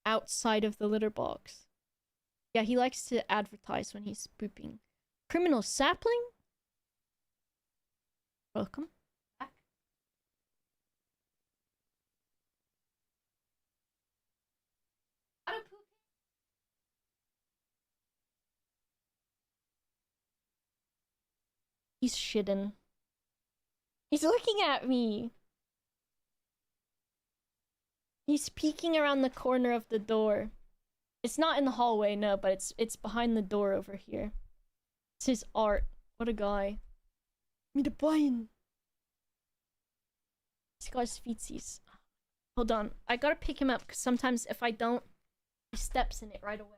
outside of the litter box. Yeah, he likes to advertise when he's pooping. Criminal sapling? Welcome back. He's shitting. He's looking at me. He's peeking around the corner of the door. It's not in the hallway, no, but it's behind the door over here. It's his art. What a guy. Me the Brian. He's got his feetsies. Hold on. I gotta pick him up because sometimes if I don't, he steps in it right away.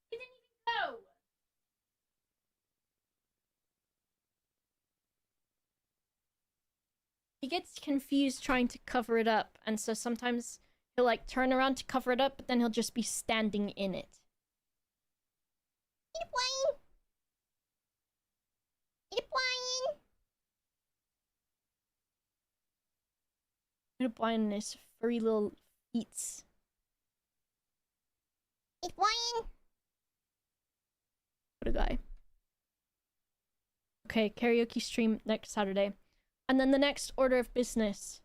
He didn't even go. He gets confused trying to cover it up, and so sometimes he'll like turn around to cover it up, but then he'll just be standing in it. Eat Brian. Eat Brian. Eat Brian and his furry little feet. Eat Brian. What a guy. Okay, karaoke stream next Saturday. And then the next order of business,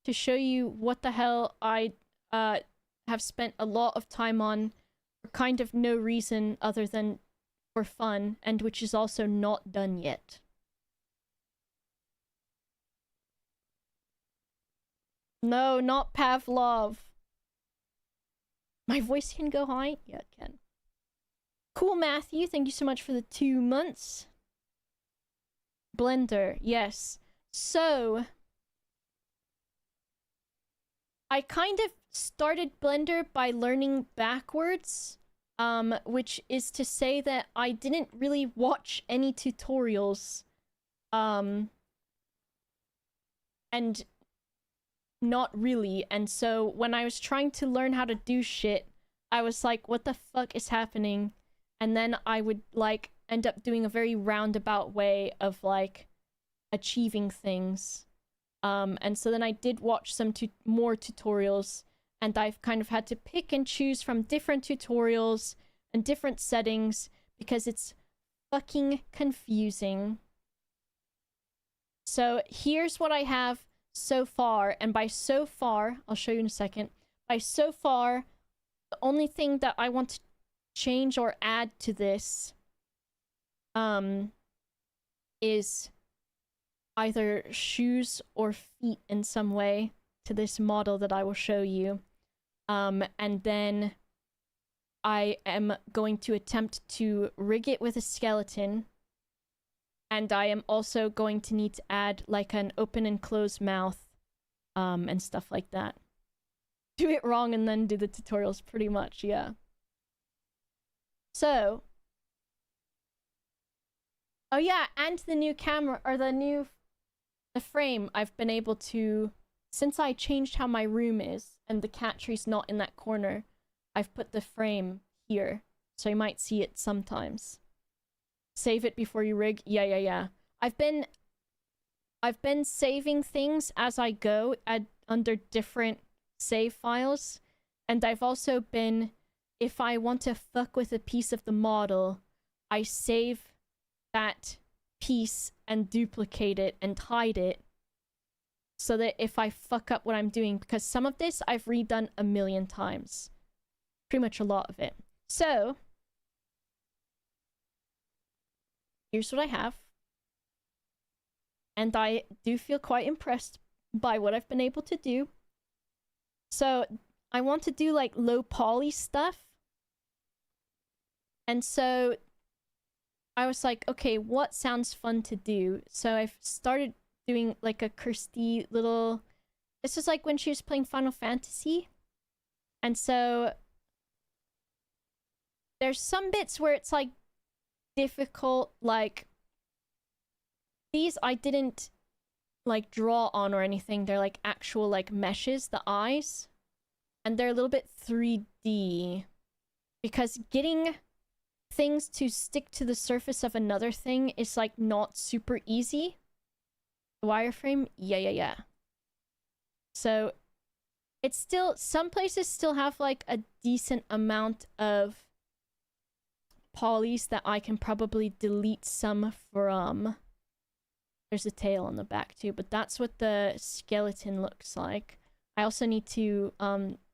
to show you what the hell I have spent a lot of time on for kind of no reason other than for fun, and which is also not done yet. No, not Pavlov. My voice can go high? Yeah, it can. Cool, Matthew. Thank you so much for the 2 months. Blender, yes. So, I kind of started Blender by learning backwards, which is to say that I didn't really watch any tutorials, and not really, and so when I was trying to learn how to do shit, I was like, what the fuck is happening? And then I would, like, end up doing a very roundabout way of, like, achieving things. And so then I did watch some more tutorials, and I've kind of had to pick and choose from different tutorials and different settings because it's fucking confusing. So here's what I have so far, and by so far, I'll show you in a second. By so far, the only thing that I want to change or add to this is either shoes or feet in some way to this model that I will show you. And then I am going to attempt to rig it with a skeleton. And I am also going to need to add like an open and closed mouth and stuff like that. do it wrong and then do the tutorials, pretty much, yeah. So, oh yeah, and the new camera, or the frame, I've been able to, since I changed how my room is, and the cat tree's not in that corner, I've put the frame here, so you might see it sometimes. Save it before you rig? Yeah. I've been saving things as I go under different save files, and I've also been, if I want to fuck with a piece of the model, I save that piece and duplicate it and hide it, so that if I fuck up what I'm doing, because some of this I've redone a million times. Pretty much a lot of it. So, here's what I have. And I do feel quite impressed by what I've been able to do. So, I want to do like low poly stuff. And so, I was like, okay, what sounds fun to do? So, I've started doing like a Kirsty little... This was like when she was playing Final Fantasy. And so, there's some bits where it's like difficult, like these I didn't like draw on or anything. They're like actual like meshes, the eyes, and they're a little bit 3D, because getting things to stick to the surface of another thing is like not super easy. The wireframe, yeah. So it's still, some places still have like a decent amount of polys that I can probably delete some from. There's a tail on the back too, but that's what the skeleton looks like. I also need to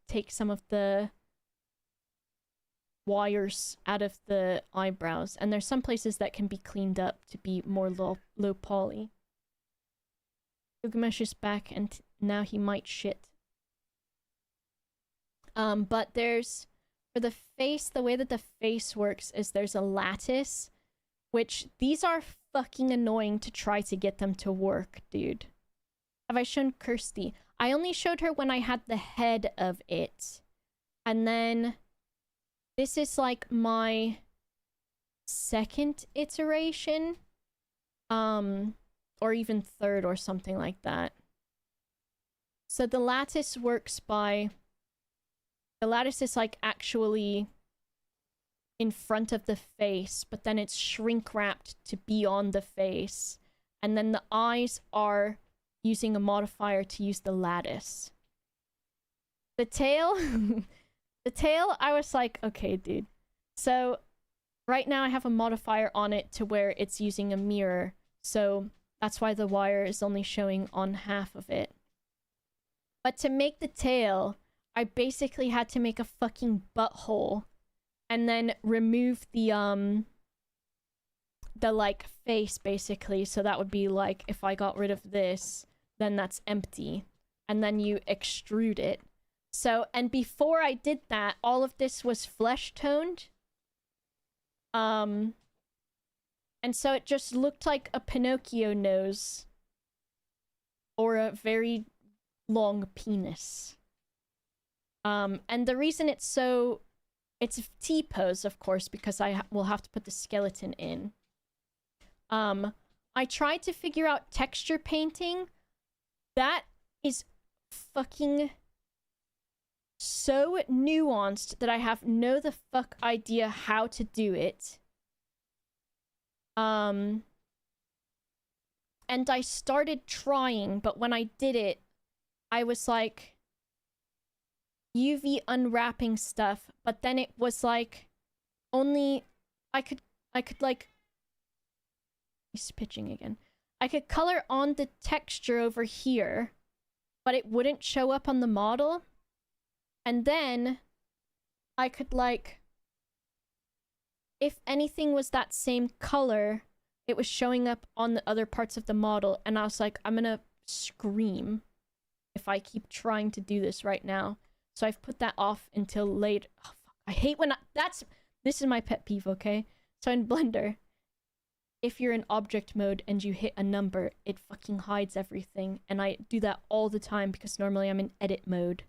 take some of the wires out of the eyebrows, and there's some places that can be cleaned up to be more low poly. Gilgamesh is back, and now he might shit. But there's, for the face, the way that the face works is there's a lattice, which these are fucking annoying to try to get them to work, dude. Have I shown Kirsty? I only showed her when I had the head of it. And then this is like my second iteration. Or even third or something like that. So the lattice works by... The lattice is like actually in front of the face, but then it's shrink wrapped to be on the face. And then the eyes are using a modifier to use the lattice. The tail... the tail, I was like, okay, dude. So right now I have a modifier on it to where it's using a mirror. So that's why the wire is only showing on half of it. But to make the tail, I basically had to make a fucking butthole and then remove the like face, basically. So that would be like, if I got rid of this, then that's empty. And then you extrude it. So, and before I did that, all of this was flesh toned. And so it just looked like a Pinocchio nose. Or a very long penis. And the reason it's so... It's a T-pose, of course, because I will have to put the skeleton in. I tried to figure out texture painting. That is fucking so nuanced that I have no the fuck idea how to do it. And I started trying, but when I did it, I was like UV unwrapping stuff, but then it was like only I could like, he's pitching again. I could color on the texture over here, but it wouldn't show up on the model. And then I could like, if anything was that same color, it was showing up on the other parts of the model, and I was like, I'm gonna scream if I keep trying to do this right now. So I've put that off until later. Oh, fuck. I hate when this is my pet peeve, okay? So in Blender, if you're in object mode and you hit a number, it fucking hides everything, and I do that all the time because normally I'm in edit mode.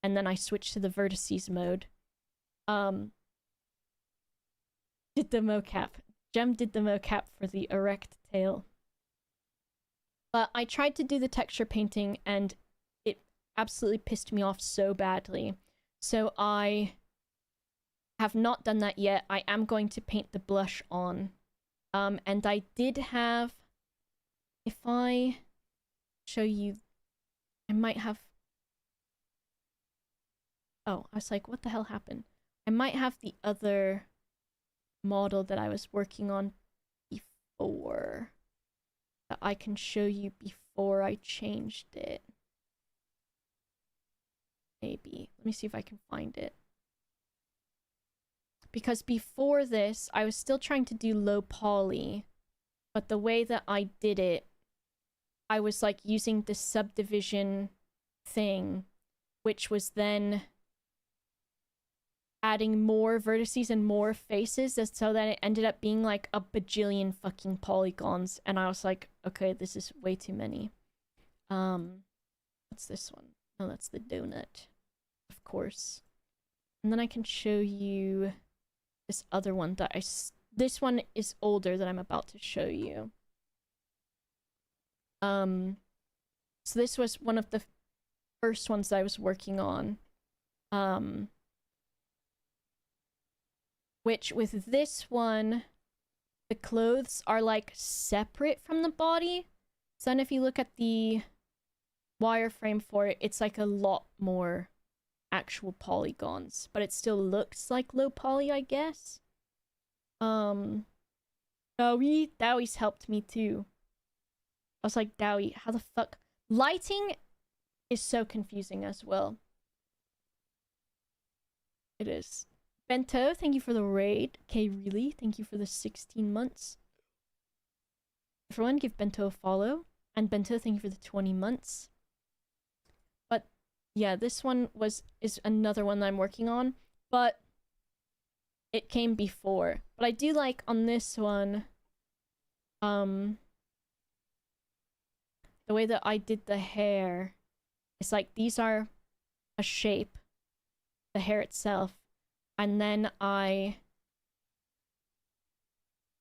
and then I switched to the vertices mode. Did the mocap. Jem did the mocap for the erect tail. But I tried to do the texture painting and it absolutely pissed me off so badly. So I have not done that yet. I am going to paint the blush on. And I did have... If I show you... I might have... Oh, I was like, what the hell happened? I might have the other model that I was working on before that I can show you before I changed it. Maybe. Let me see if I can find it. Because before this, I was still trying to do low poly, but the way that I did it, I was like using the subdivision thing, which was then adding more vertices and more faces, so that it ended up being like a bajillion fucking polygons, and I was like, okay, this is way too many. What's this one? Oh, that's the donut, of course. And then I can show you this other one that this one is older that I'm about to show you. So this was one of the first ones that I was working on. Which with this one, the clothes are like separate from the body. So then if you look at the wireframe for it, it's like a lot more actual polygons, but it still looks like low poly, I guess. Dowie's helped me too. I was like, Dowie, how the fuck? Lighting is so confusing as well. It is. Bento, thank you for the raid. Okay, really? Thank you for the 16 months. Everyone, give Bento a follow. And Bento, thank you for the 20 months. But yeah, this one is another one that I'm working on, but it came before. But I do like on this one, the way that I did the hair. It's like these are a shape, the hair itself, and then I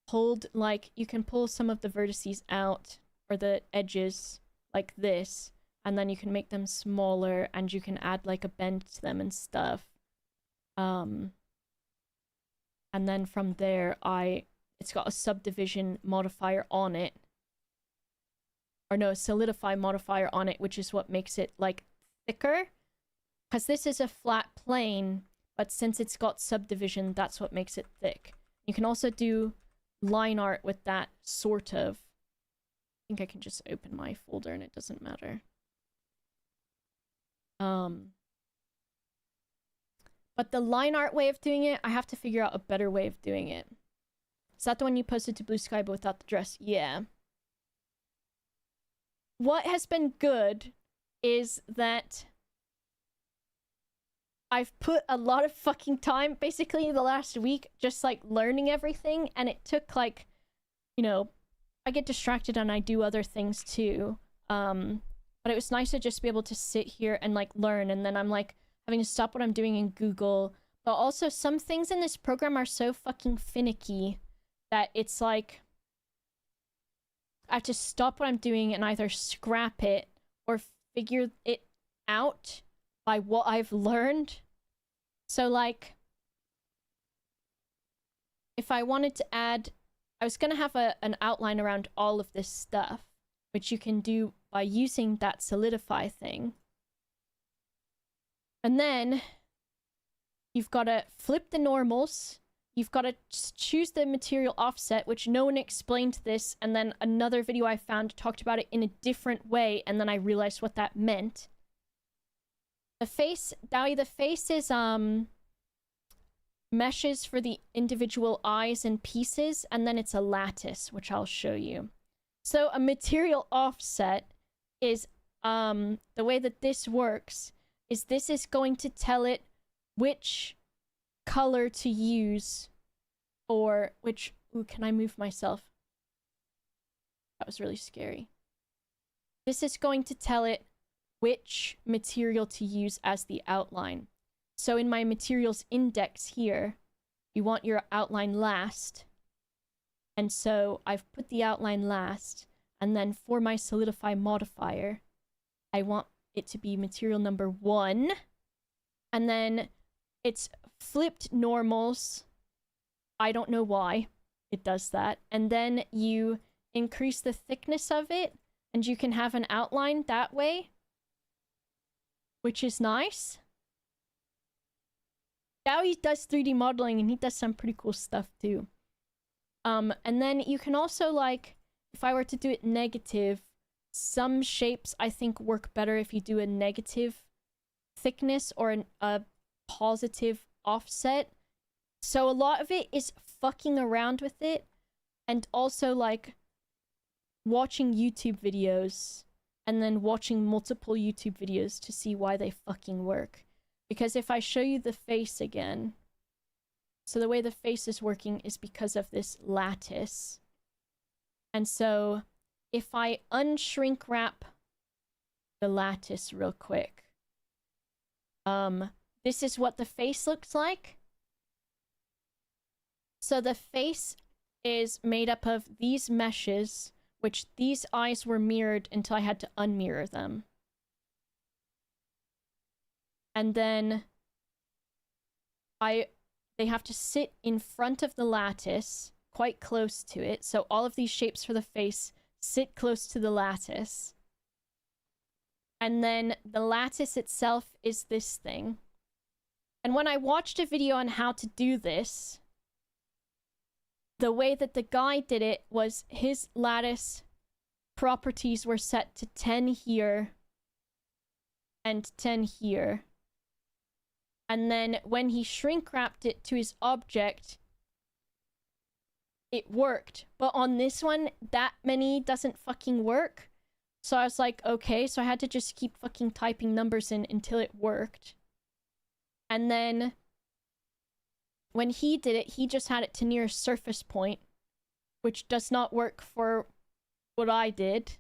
pulled, like, you can pull some of the vertices out, or the edges, like this, and then you can make them smaller, and you can add, like, a bend to them and stuff. And then from there, it's got a subdivision modifier on it. Or no, a solidify modifier on it, which is what makes it, like, thicker. Because this is a flat plane, but since it's got subdivision, that's what makes it thick. You can also do line art with that, sort of. I think I can just open my folder and it doesn't matter. But the line art way of doing it, I have to figure out a better way of doing it. Is that the one you posted to Blue Sky but without the dress? Yeah. What has been good is that I've put a lot of fucking time, basically the last week, just like learning everything, and it took like, you know, I get distracted and I do other things too. But it was nice to just be able to sit here and like learn, and then I'm like having to stop what I'm doing in Google. But also some things in this program are so fucking finicky that it's like I have to stop what I'm doing and either scrap it or figure it out by what I've learned. So like, if I wanted to add, I was gonna have an outline around all of this stuff, which you can do by using that solidify thing. And then you've got to flip the normals. You've got to choose the material offset, which no one explained this, and then another video I found talked about it in a different way, and then I realized what that meant. The face, Dowie, the face is meshes for the individual eyes and pieces, and then it's a lattice, which I'll show you. So a material offset is the way that this works is this is going to tell it which color to use for which... Ooh, can I move myself? That was really scary. This is going to tell it which material to use as the outline. So in my materials index here, you want your outline last. And so I've put the outline last. And then for my solidify modifier, I want it to be material number 1. And then it's flipped normals. I don't know why it does that. And then you increase the thickness of it, and you can have an outline that way, which is nice. Now he does 3D modeling, and he does some pretty cool stuff too. And then you can also, like, if I were to do it negative, some shapes I think work better if you do a negative thickness or a positive offset. So a lot of it is fucking around with it, and also like watching YouTube videos and then watching multiple YouTube videos to see why they fucking work. Because if I show you the face again, so the way the face is working is because of this lattice. And so if I unshrink wrap the lattice real quick, this is what the face looks like. So the face is made up of these meshes, which these eyes were mirrored until I had to unmirror them. And then they have to sit in front of the lattice, quite close to it. So all of these shapes for the face sit close to the lattice. And then the lattice itself is this thing. And when I watched a video on how to do this, the way that the guy did it was his lattice properties were set to 10 here and 10 here. And then when he shrink wrapped it to his object, it worked. But on this one, that many doesn't fucking work. So I was like, okay, so I had to just keep fucking typing numbers in until it worked. And then when he did it, he just had it to near surface point, which does not work for what I did.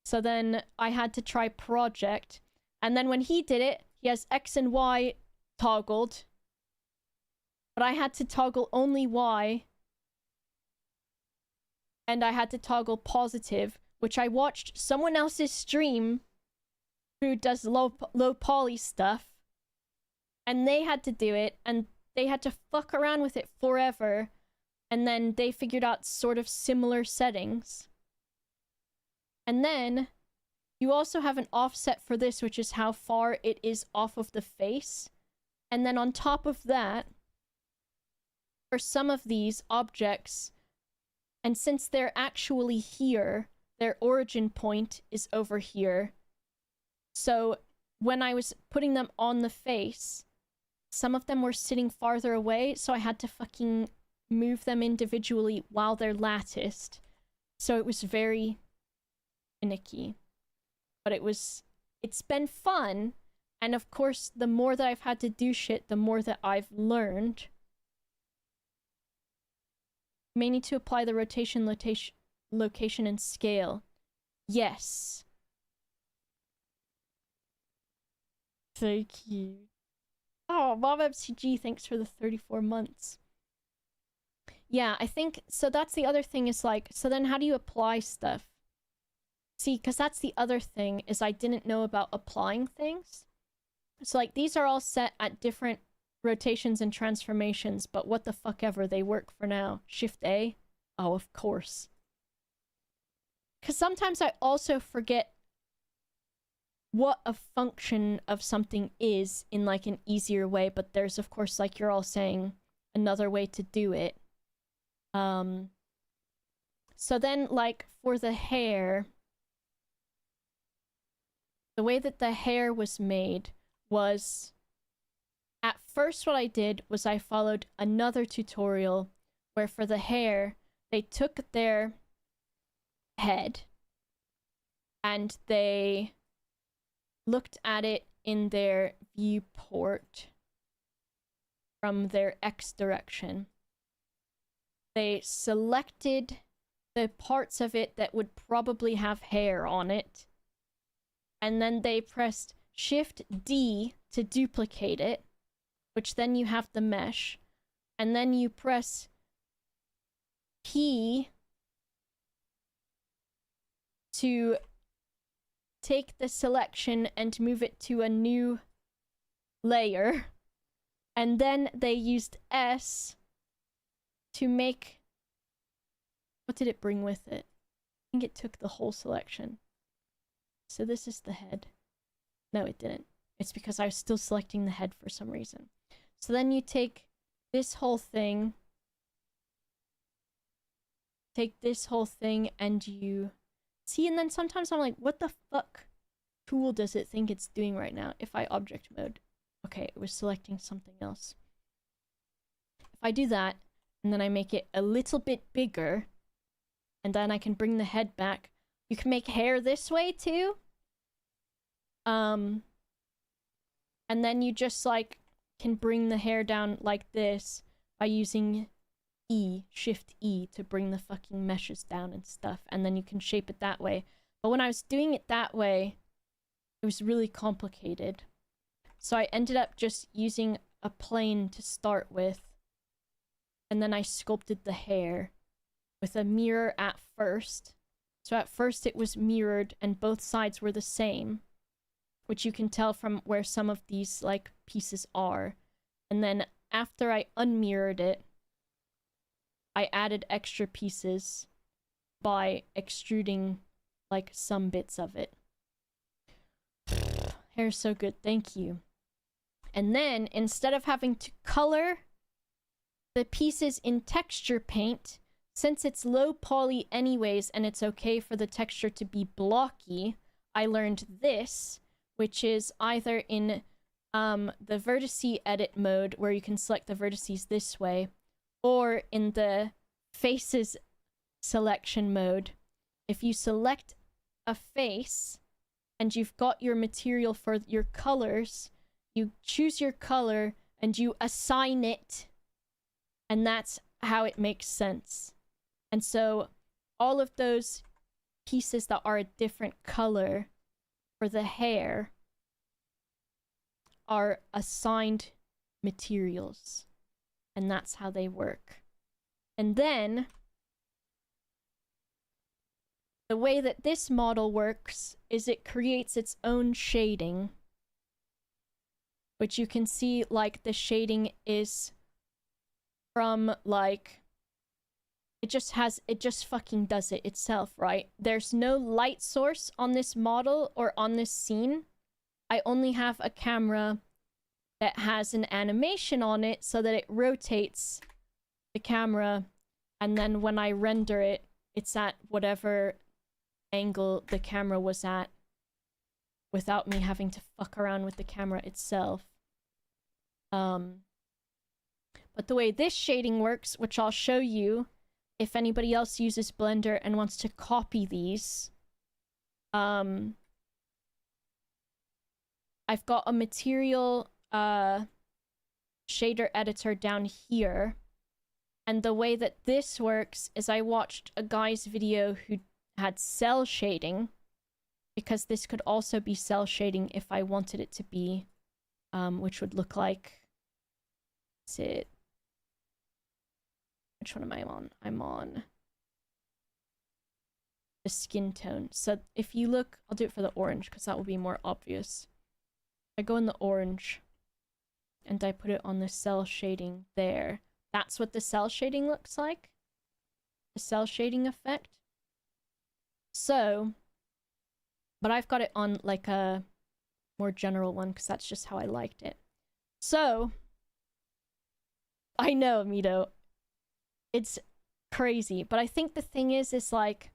So then I had to try project. And then when he did it, he has X and Y toggled. But I had to toggle only Y. And I had to toggle positive, which I watched someone else's stream who does low poly stuff. And they had to do it, and they had to fuck around with it forever. And then they figured out sort of similar settings. And then you also have an offset for this, which is how far it is off of the face. And then on top of that, for some of these objects, and since they're actually here, their origin point is over here. So when I was putting them on the face, some of them were sitting farther away, so I had to fucking move them individually while they're latticed. So it was very finicky. But it's been fun, and of course, the more that I've had to do shit, the more that I've learned. You may need to apply the rotation, location, and scale. Yes. Thank you. Oh, Bob FCG, thanks for the 34 months. Yeah, I think, so that's the other thing is like, so then how do you apply stuff? See, because that's the other thing, is I didn't know about applying things. So like, these are all set at different rotations and transformations, but what the fuck ever, they work for now. Shift A? Oh, of course. Because sometimes I also forget what a function of something is in like an easier way, but there's of course, like you're all saying, another way to do it. So then like for the hair, the way that the hair was made was, at first what I did was I followed another tutorial where for the hair, they took their head and they looked at it in their viewport from their X direction. They selected the parts of it that would probably have hair on it. and then they pressed Shift D to duplicate it, which then you have the mesh, and then you press P to take the selection and move it to a new layer, and then they used S to make... What did it bring with it? I think it took the whole selection. So this is the head. No, it didn't. It's because I was still selecting the head for some reason. So then you take this whole thing, and you see, and then sometimes I'm like, what the fuck tool does it think it's doing right now? If I object mode. Okay, it was selecting something else. If I do that, and then I make it a little bit bigger, and then I can bring the head back. You can make hair this way too. And then you just like can bring the hair down like this by using E, Shift E, to bring the fucking meshes down and stuff, and then you can shape it that way. But when I was doing it that way, it was really complicated. So I ended up just using a plane to start with, and then I sculpted the hair with a mirror at first. So at first it was mirrored and both sides were the same, which you can tell from where some of these like pieces are. And then after I unmirrored it, I added extra pieces by extruding like some bits of it. Hair's so good, thank you. And then instead of having to color the pieces in texture paint, since it's low poly anyways and it's okay for the texture to be blocky, I learned this, which is either in the vertice edit mode where you can select the vertices this way, or in the faces selection mode. If you select a face and you've got your material for your colors, you choose your color and you assign it, and that's how it makes sense. And so all of those pieces that are a different color for the hair are assigned materials, and that's how they work. And then the way that this model works is it creates its own shading, which you can see like the shading is from like, it just fucking does it itself, right? There's no light source on this model or on this scene. I only have a camera that has an animation on it so that it rotates the camera, and then when I render it, it's at whatever angle the camera was at without me having to fuck around with the camera itself. But the way this shading works, which I'll show you if anybody else uses Blender and wants to copy these, I've got a material shader editor down here, and the way that this works is I watched a guy's video who had cell shading, because this could also be cell shading if I wanted it to be, which would look like, is it, which one am I on? I'm on the skin tone. So if you look, I'll do it for the orange because that will be more obvious. I go in the orange and I put it on the cell shading there. That's what the cell shading looks like. The cell shading effect. So, but I've got it on like a more general one because that's just how I liked it. So, I know, Mito, it's crazy, but I think the thing is like,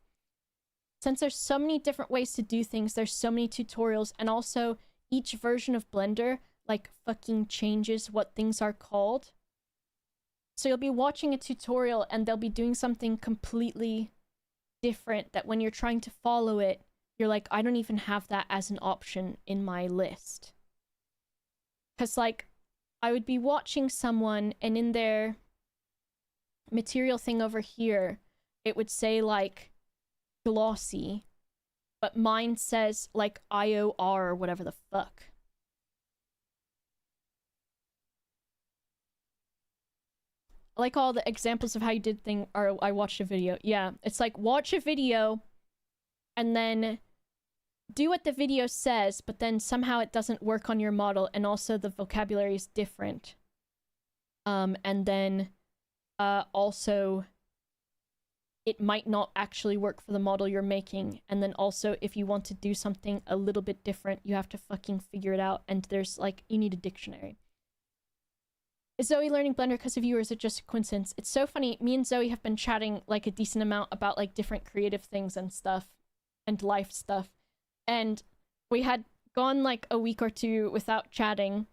since there's so many different ways to do things, there's so many tutorials, and also each version of Blender like fucking changes what things are called. So you'll be watching a tutorial and they'll be doing something completely different that when you're trying to follow it, you're like, I don't even have that as an option in my list. Because like, I would be watching someone and in their material thing over here, it would say like glossy, but mine says like IOR or whatever the fuck. I like all the examples of how you did thing, or I watched a video. Yeah, it's like watch a video and then do what the video says, but then somehow it doesn't work on your model, and also the vocabulary is different. And then also it might not actually work for the model you're making, and then also if you want to do something a little bit different, you have to fucking figure it out, and there's like, you need a dictionary. Is Zoe learning Blender because of you, or is it just a coincidence? It's so funny, me and Zoe have been chatting like a decent amount about like different creative things and stuff, and life stuff, and we had gone like a week or two without chatting,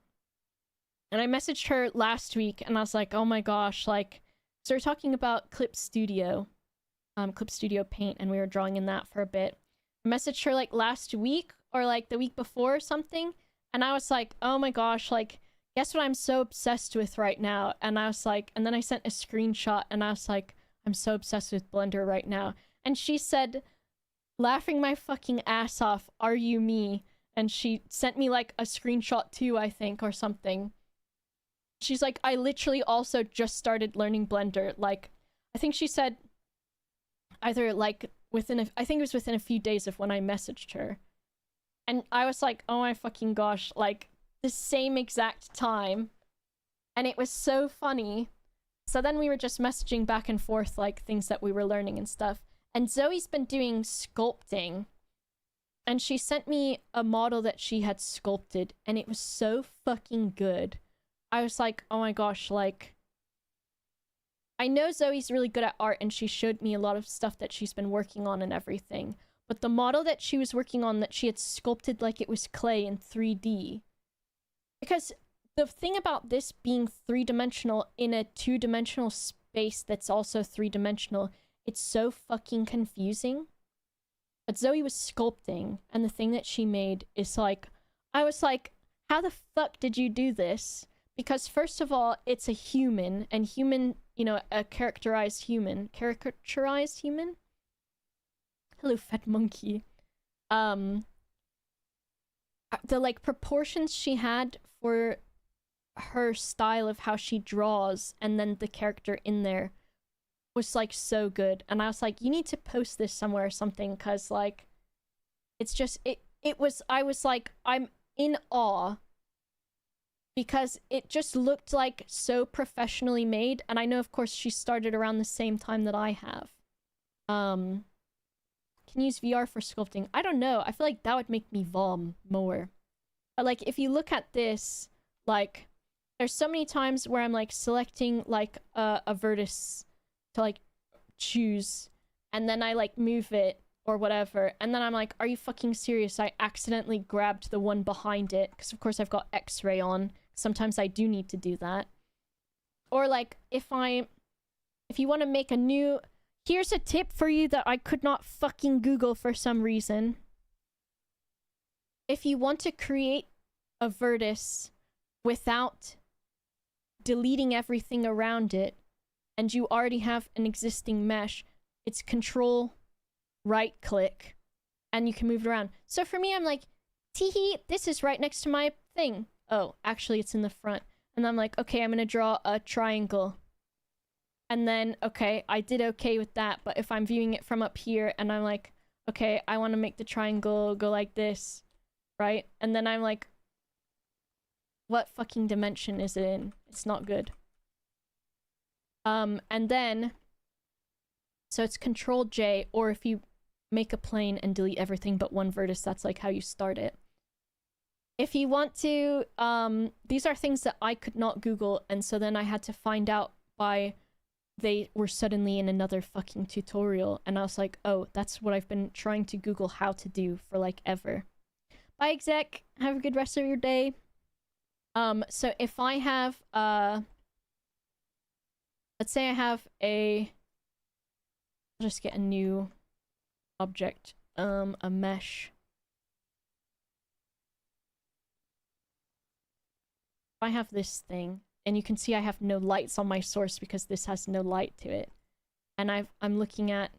and I messaged her last week, and I was like, oh my gosh, like, so we're talking about Clip Studio Paint, and we were drawing in that for a bit. I messaged her like last week, or like the week before or something, and I was like, oh my gosh, like, guess what I'm so obsessed with right now? And I was like, and then I sent a screenshot, and I was like, I'm so obsessed with Blender right now. And she said, laughing my fucking ass off, are you me? And she sent me like a screenshot too, I think, or something. She's like, I literally also just started learning Blender. Like, I think she said either like I think it was within a few days of when I messaged her. And I was like, oh my fucking gosh, like, the same exact time, and it was so funny. So then we were just messaging back and forth like things that we were learning and stuff, and Zoe's been doing sculpting, and she sent me a model that she had sculpted, and it was so fucking good. I was like, oh my gosh, like, I know Zoe's really good at art, and she showed me a lot of stuff that she's been working on and everything, but the model that she was working on, that she had sculpted like it was clay in 3D, because the thing about this being three-dimensional in a two-dimensional space that's also three-dimensional, it's so fucking confusing. But Zoe was sculpting, and the thing that she made is like, I was like, how the fuck did you do this? Because first of all, it's a human, and human, you know, a caricaturized human. Hello, fat monkey. The like proportions she had for her style of how she draws, and then the character in there was like so good. And I was like, you need to post this somewhere or something, because like, it's just, I was like, I'm in awe, because it just looked like so professionally made. And I know, of course, she started around the same time that I have. Can you use VR for sculpting? I don't know, I feel like that would make me vom more. But like, if you look at this, like, there's so many times where I'm like selecting like a vertex to like choose, and then I like move it or whatever, and then I'm like, are you fucking serious? I accidentally grabbed the one behind it, because of course I've got X-ray on. Sometimes I do need to do that. Or like, if you want to make a new, here's a tip for you that I could not fucking Google for some reason. If you want to create a vertex without deleting everything around it, and you already have an existing mesh, it's Control right click, and you can move it around. So for me, I'm like, teehee, this is right next to my thing. Oh, actually it's in the front. And I'm like, okay, I'm gonna draw a triangle. And then, okay, I did okay with that, but if I'm viewing it from up here, and I'm like, okay, I want to make the triangle go like this, right? And then I'm like, what fucking dimension is it in? It's not good. And then, so it's Control J, or if you make a plane and delete everything but one vertex, that's like how you start it. If you want to, these are things that I could not Google, and so then I had to find out by, they were suddenly in another fucking tutorial, and I was like, oh, that's what I've been trying to Google how to do for like ever. Bye, exec. Have a good rest of your day. So if I have, let's say I have a, I'll just get a new object, a mesh. If I have this thing, and you can see I have no lights on my source because this has no light to it. And I'm looking at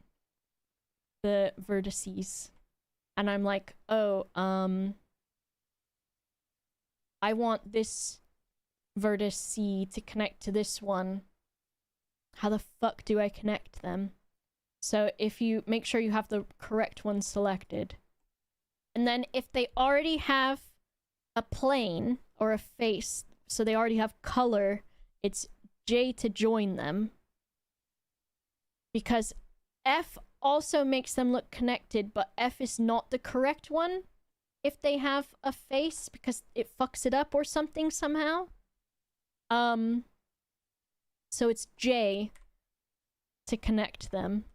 the vertices, and I'm like, oh, I want this vertex C to connect to this one. How the fuck do I connect them? So if you make sure you have the correct one selected, and then if they already have a plane or a face, so they already have color, it's J to join them. Because F also makes them look connected, but F is not the correct one if they have a face, because it fucks it up or something somehow. So it's J to connect them.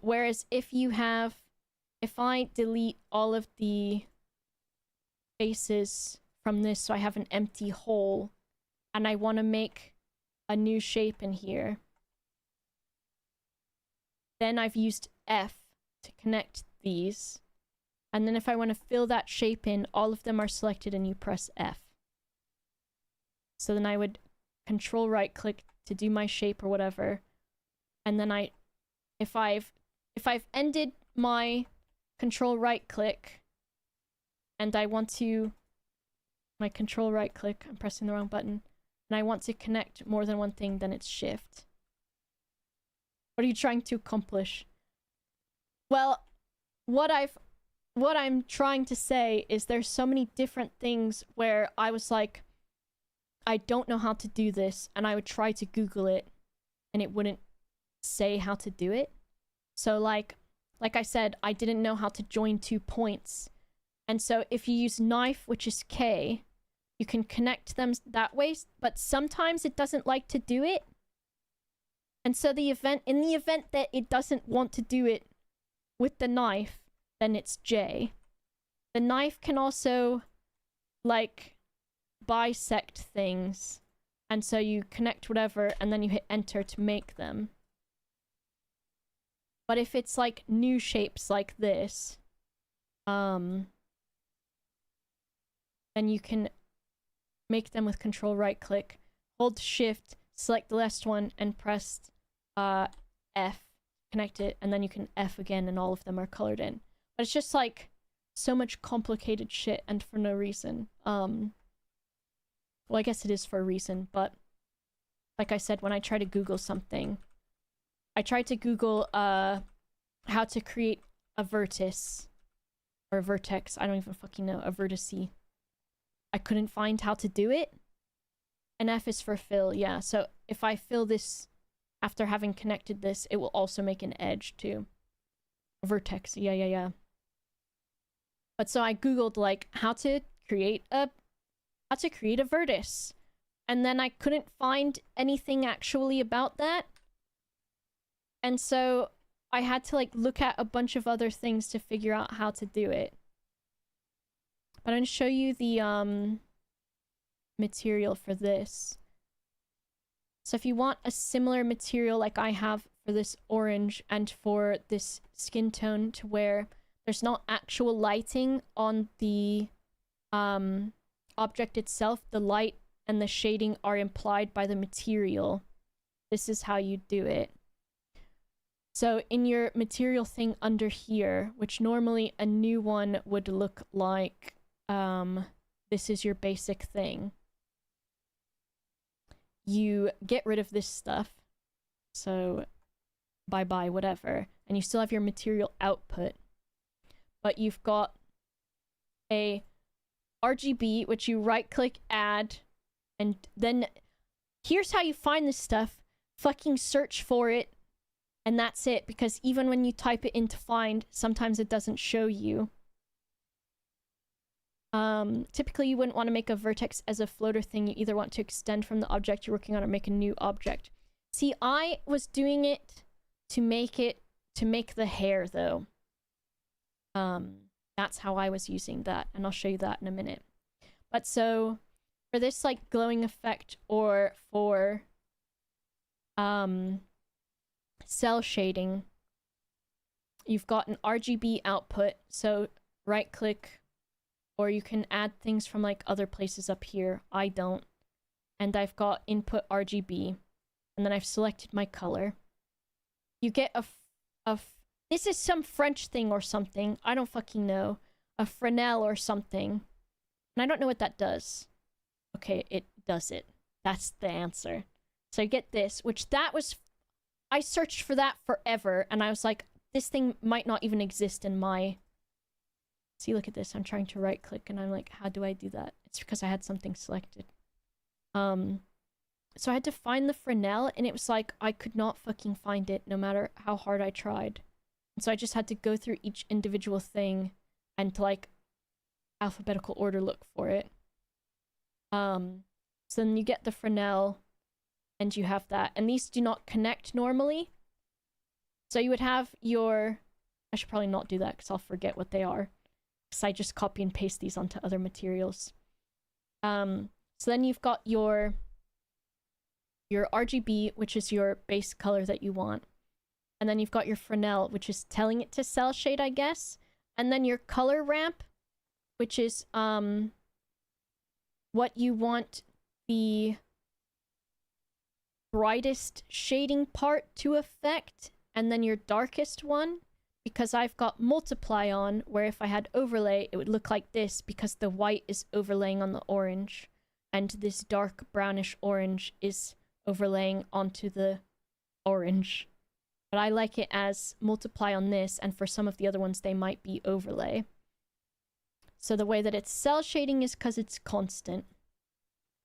Whereas if I delete all of the faces from this, so I have an empty hole, and I want to make a new shape in here, then I've used F to connect these. And then if I want to fill that shape in, all of them are selected and you press F. So then I would control right click to do my shape or whatever. And then if I've ended my control right click and I want to, my control right click, I'm pressing the wrong button, and I want to connect more than one thing, then it's shift. What are you trying to accomplish? Well, what I'm trying to say is there's so many different things where I was like, I don't know how to do this, and I would try to Google it, and it wouldn't say how to do it. So like I said, I didn't know how to join 2 points. And so if you use knife, which is K, you can connect them that way, but sometimes it doesn't like to do it. And so in the event that it doesn't want to do it with the knife, then it's J. The knife can also, like, bisect things. And so you connect whatever, and then you hit enter to make them. But if it's, like, new shapes like this, then you can make them with control right click, hold shift, select the last one, and press F, connect it, and then you can F again, and all of them are colored in. But it's just like so much complicated shit, and for no reason. Well, I guess it is for a reason, but like I said, when I try to Google something, I tried to Google how to create a vertex or a vertex. I don't even fucking know, a vertice. I couldn't find how to do it. And F is for fill, yeah. So if I fill this after having connected this, it will also make an edge too. A vertex, yeah. But so I Googled like how to create a vertex. And then I couldn't find anything actually about that. And so I had to like look at a bunch of other things to figure out how to do it. But I'm going to show you the material for this. So if you want a similar material like I have for this orange and for this skin tone to where there's not actual lighting on the object itself, the light and the shading are implied by the material. This is how you do it. So in your material thing under here, which normally a new one would look like, this is your basic thing. You get rid of this stuff. So bye-bye, whatever. And you still have your material output. But you've got a RGB, which you right-click, add, and then here's how you find this stuff. Fucking search for it, and that's it. Because even when you type it into find, sometimes it doesn't show you. Typically you wouldn't want to make a vertex as a floater thing. You either want to extend from the object you're working on or make a new object. See, I was doing it to make the hair though. That's how I was using that, and I'll show you that in a minute. But so for this like glowing effect or for cell shading, you've got an RGB output, so right click, or you can add things from like other places up here. I don't. And I've got input RGB, and then I've selected my color. You get This is some French thing or something. I don't fucking know. A Fresnel or something. And I don't know what that does. Okay, it does it. That's the answer. So I get this, which that was... I searched for that forever, and I was like, this thing might not even exist in my... See, look at this. I'm trying to right-click, and I'm like, how do I do that? It's because I had something selected. So I had to find the Fresnel, and it was like, I could not fucking find it, no matter how hard I tried. And so I just had to go through each individual thing and to, like, alphabetical order look for it. So then you get the Fresnel, and you have that. And these do not connect normally. So you would have your... I should probably not do that, because I'll forget what they are. Because I just copy and paste these onto other materials. So then you've got your RGB, which is your base color that you want. And then you've got your Fresnel, which is telling it to cell shade, I guess. And then your color ramp, which is what you want the brightest shading part to affect. And then your darkest one, because I've got multiply on, where if I had overlay, it would look like this, because the white is overlaying on the orange. And this dark brownish orange is overlaying onto the orange. But I like it as multiply on this, and for some of the other ones, they might be overlay. So the way that it's cell shading is because it's constant.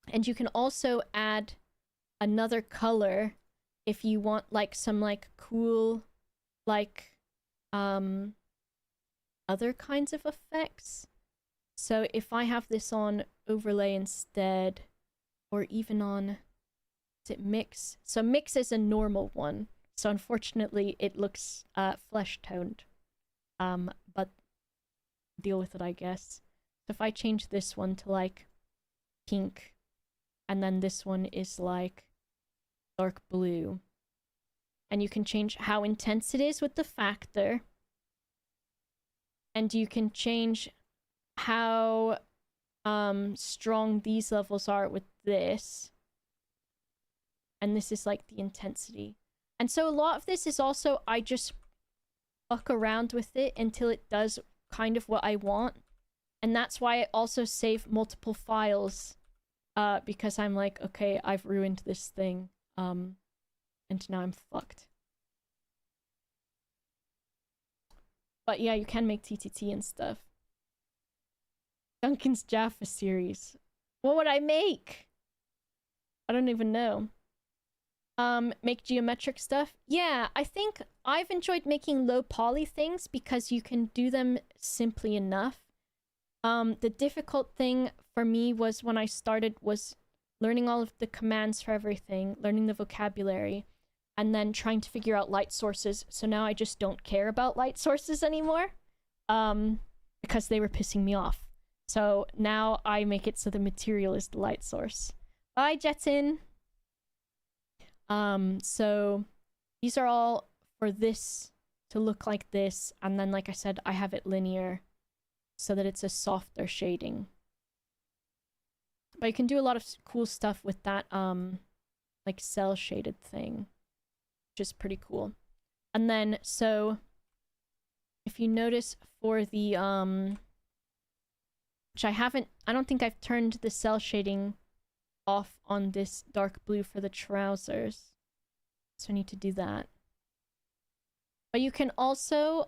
And you can also add another color if you want, like, some, like, cool, like, other kinds of effects. So if I have this on overlay instead, or even on, is it mix? So mix is a normal one. So unfortunately, it looks flesh toned. But deal with it, I guess. So if I change this one to like pink, and then this one is like dark blue, and you can change how intense it is with the factor, and you can change how strong these levels are with this, and this is like the intensity. And so a lot of this is also, I just fuck around with it until it does kind of what I want. And that's why I also save multiple files, because I'm like, okay, I've ruined this thing, and now I'm fucked. But yeah, you can make TTT and stuff. Duncan's Jaffa series. What would I make? I don't even know. Make geometric stuff. Yeah, I think I've enjoyed making low poly things because you can do them simply enough. The difficult thing for me was when I started was learning all of the commands for everything, learning the vocabulary, and then trying to figure out light sources. So now I just don't care about light sources anymore, because they were pissing me off. So now I make it so the material is the light source. Bye, Jetson! So these are all for this to look like this, and then, like I said, I have it linear so that it's a softer shading. But you can do a lot of cool stuff with that, like cell shaded thing, which is pretty cool. And then, so if you notice for the, which I don't think I've turned the cell shading off on this dark blue for the trousers. So I need to do that. But you can also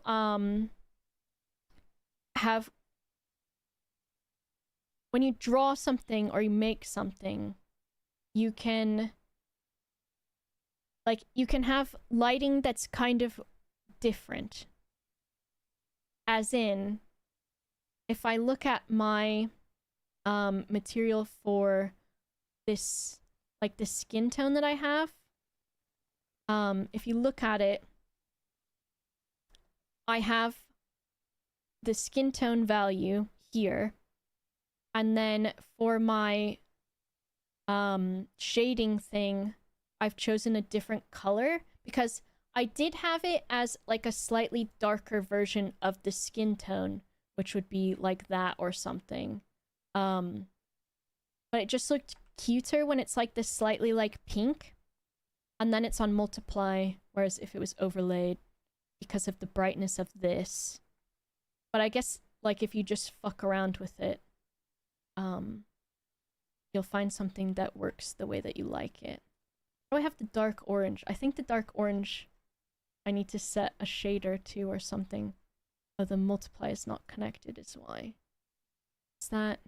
have, when you draw something or you make something, you can have lighting that's kind of different. As in, if I look at my material for this, like the skin tone that I have, if you look at it, I have the skin tone value here, and then for my shading thing, I've chosen a different color because I did have it as like a slightly darker version of the skin tone, which would be like that or something. But it just looked cuter when it's like this slightly like pink, and then it's on multiply, whereas if it was overlaid, because of the brightness of this. But I guess, like, if you just fuck around with it, you'll find something that works the way that you like it. Oh, I have the dark orange. I think the dark orange, I need to set a shader to or something. Oh, the multiply is not connected is why. Is that...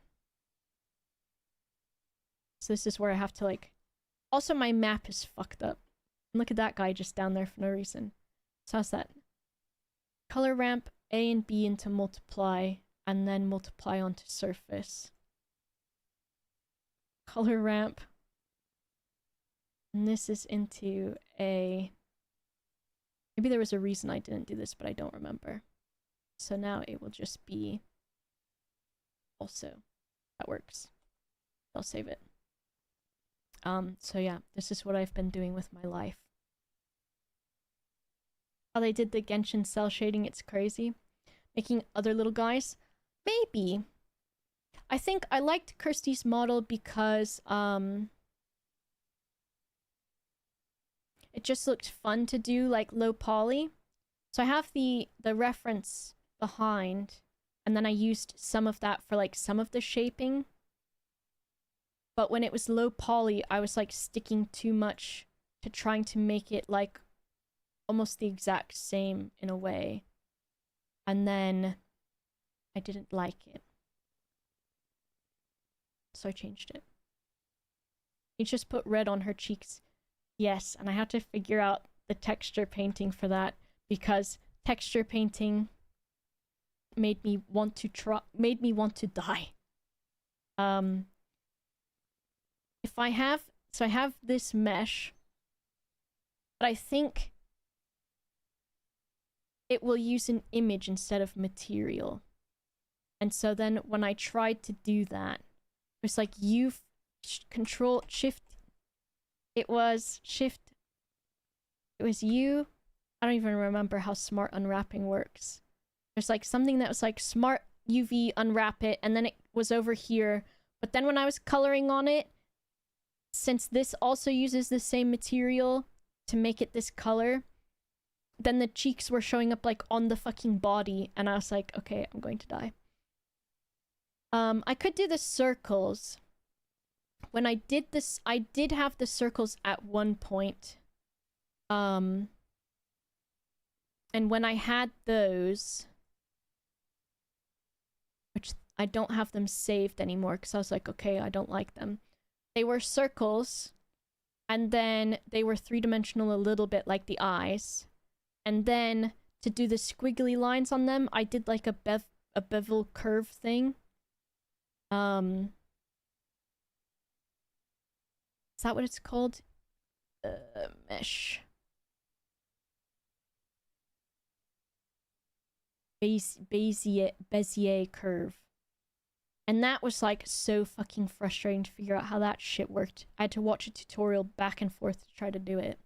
So this is where I have to, like... Also, my map is fucked up. Look at that guy just down there for no reason. So how's that? Color ramp A and B into multiply, and then multiply onto surface. Color ramp. And this is into A. Maybe there was a reason I didn't do this, but I don't remember. So now it will just be also. That works. I'll save it. So yeah, this is what I've been doing with my life. How they did the Genshin cell shading, it's crazy. Making other little guys? Maybe. I think I liked Kirsty's model because, it just looked fun to do, like, low poly. So I have the reference behind, and then I used some of that for, like, some of the shaping. But when it was low poly, I was, like, sticking too much to trying to make it, like, almost the exact same in a way. And then I didn't like it. So I changed it. You just put red on her cheeks. Yes, and I had to figure out the texture painting for that because texture painting made me want to die. If I have this mesh, but I think it will use an image instead of material. And so then when I tried to do that, it was like control shift. It was you. I don't even remember how smart unwrapping works. There's like something that was like smart UV unwrap it, and then it was over here. But then when I was coloring on it, since this also uses the same material to make it this color, then the cheeks were showing up like on the fucking body, and I was like, okay, I'm going to die. I could do the circles. When I did this, I did have the circles at one point. And when I had those, which I don't have them saved anymore because I was like, okay, I don't like them. They were circles, and then they were three-dimensional a little bit like the eyes. And then to do the squiggly lines on them, I did like a bevel curve thing. Is that what it's called? Mesh. Bezier curve. And that was like so fucking frustrating to figure out how that shit worked. I had to watch a tutorial back and forth to try to do it.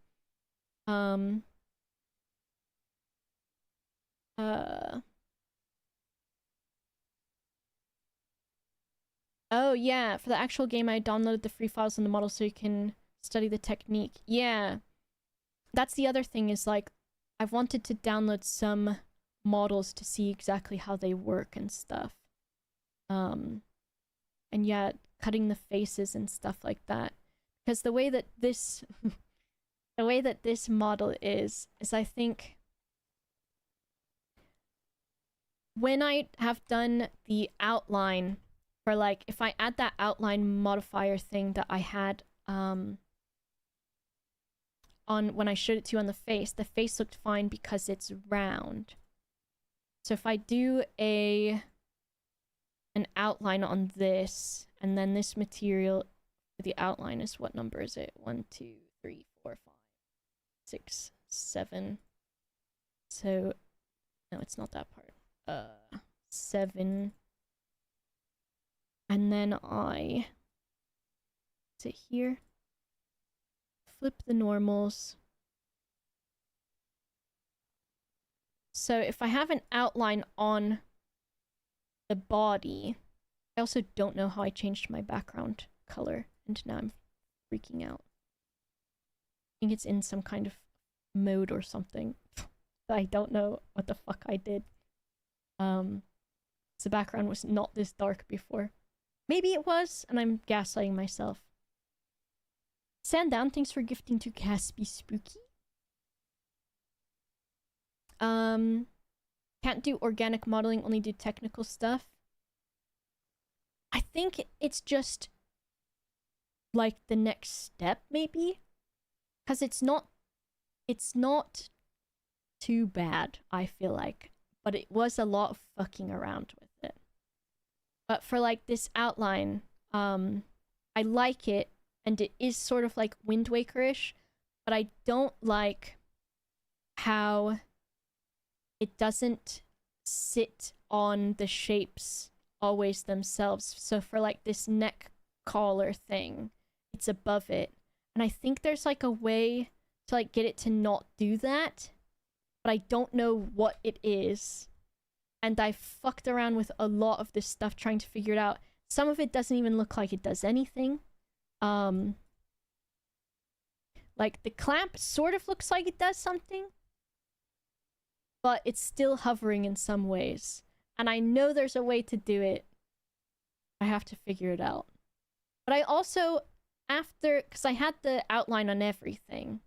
Oh yeah, for the actual game I downloaded the free files in the model so you can study the technique. Yeah. That's the other thing is like, I've wanted to download some models to see exactly how they work and stuff. And yeah, cutting the faces and stuff like that. Because the way that this the way that this model is I think when I have done the outline for like, if I add that outline modifier thing that I had on when I showed it to you on the face looked fine because it's round. So if I do an outline on this, and then this material for the outline is, what number is it? 1, 2, 3, 4, 5, 6, 7. So, no, it's not that part. 7. And then I sit here, flip the normals. So if I have an outline on the body, I also don't know how I changed my background color, and now I'm freaking out. I think it's in some kind of mode or something. I don't know what the fuck I did. The background was not this dark before. Maybe it was, and I'm gaslighting myself. Sandown, thanks for gifting to Caspy Spooky. Can't do organic modeling, only do technical stuff. I think it's just like the next step, maybe? Because it's not too bad, I feel like. But it was a lot of fucking around with it. But for like this outline, I like it, and it is sort of like Wind Waker-ish, but I don't like how it doesn't sit on the shapes always themselves. So for like this neck collar thing, it's above it. And I think there's like a way to like get it to not do that, but I don't know what it is. And I fucked around with a lot of this stuff trying to figure it out. Some of it doesn't even look like it does anything. Like the clamp sort of looks like it does something, but it's still hovering in some ways. And I know there's a way to do it. I have to figure it out. But I also, because I had the outline on everything,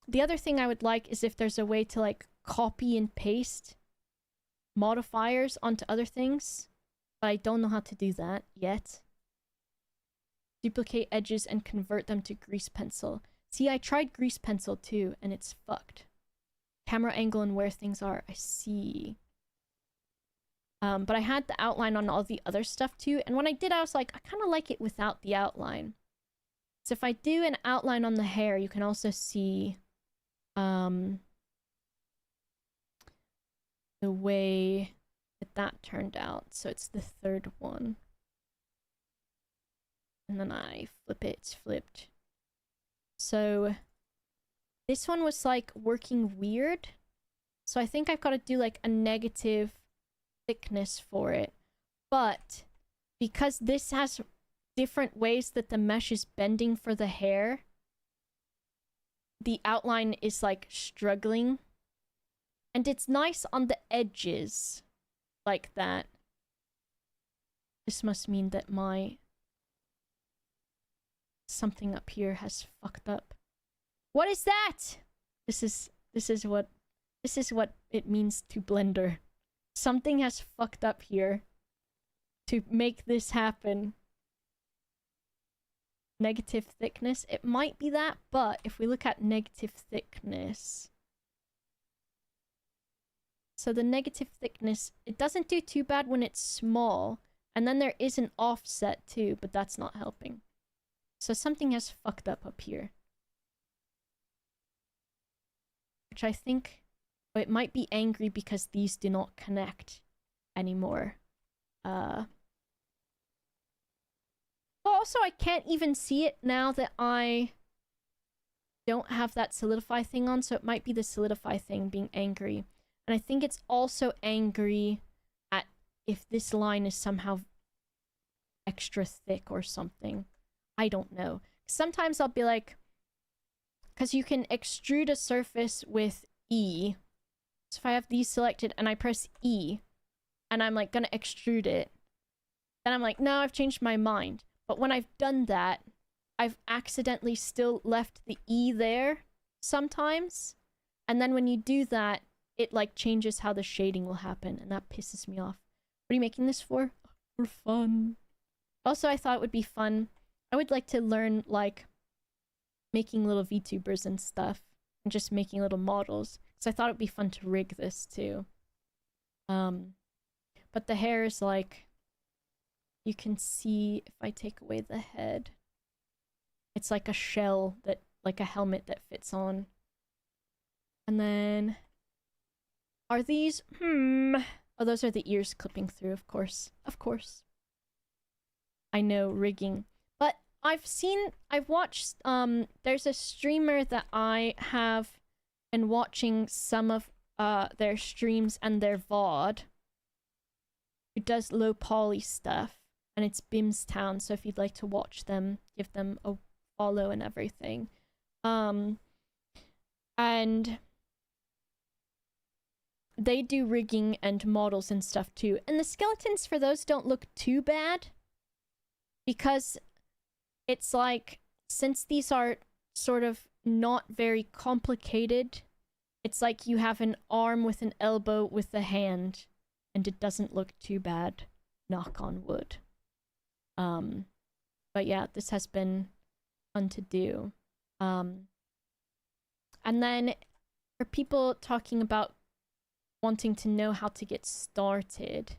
the other thing I would like is if there's a way to like copy and paste modifiers onto other things, but I don't know how to do that yet. Duplicate edges and convert them to grease pencil. See, I tried grease pencil too, and it's fucked. Camera angle and where things are. I see. But I had the outline on all the other stuff too, and when I did, I was like, I kind of like it without the outline. So if I do an outline on the hair, you can also see the way that turned out. So it's the third one. And then I flip it, it's flipped. So this one was like working weird. So I think I've got to do like a negative thickness for it. But because this has different ways that the mesh is bending for the hair, the outline is like struggling. And it's nice on the edges like that. This must mean that my something up here has fucked up. What is that? This is what it means to Blender. Something has fucked up here to make this happen. Negative thickness. It might be that, but if we look at negative thickness, so the negative thickness, it doesn't do too bad when it's small, and then there is an offset too, but that's not helping. So something has fucked up here. Which I think, it might be angry because these do not connect anymore. Also, I can't even see it now that I don't have that solidify thing on, so it might be the solidify thing being angry. And I think it's also angry at if this line is somehow extra thick or something. I don't know. Sometimes I'll be like, because you can extrude a surface with E. So if I have these selected and I press E, and I'm like gonna extrude it, then I'm like, no, I've changed my mind. But when I've done that, I've accidentally still left the E there sometimes. And then when you do that, it like changes how the shading will happen, and that pisses me off. What are you making this for? For fun. Also, I thought it would be fun. I would like to learn like making little VTubers and stuff, and just making little models. So I thought it'd be fun to rig this too. But the hair is like, you can see if I take away the head, it's like a shell that, like a helmet that fits on. And then, are these, oh, those are the ears clipping through, of course. Of course. I know, rigging. But I've watched, there's a streamer that I have been watching some of their streams and their VOD, who does low poly stuff, and it's Bimstown, so if you'd like to watch them, give them a follow and everything. And they do rigging and models and stuff too. And the skeletons for those don't look too bad. Because it's like, since these are sort of not very complicated, it's like you have an arm with an elbow with a hand, and it doesn't look too bad. Knock on wood. But yeah, this has been fun to do. And then for people talking about wanting to know how to get started,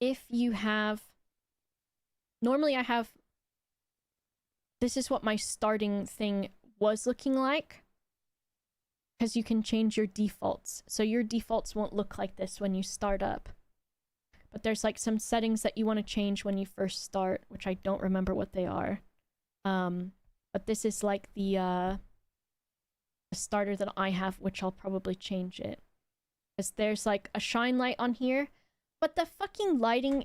if you have, normally I have, this is what my starting thing was looking like, because you can change your defaults. So your defaults won't look like this when you start up. But there's like some settings that you want to change when you first start, which I don't remember what they are. But this is like the starter that I have, which I'll probably change it. Because there's like a shine light on here, but the fucking lighting,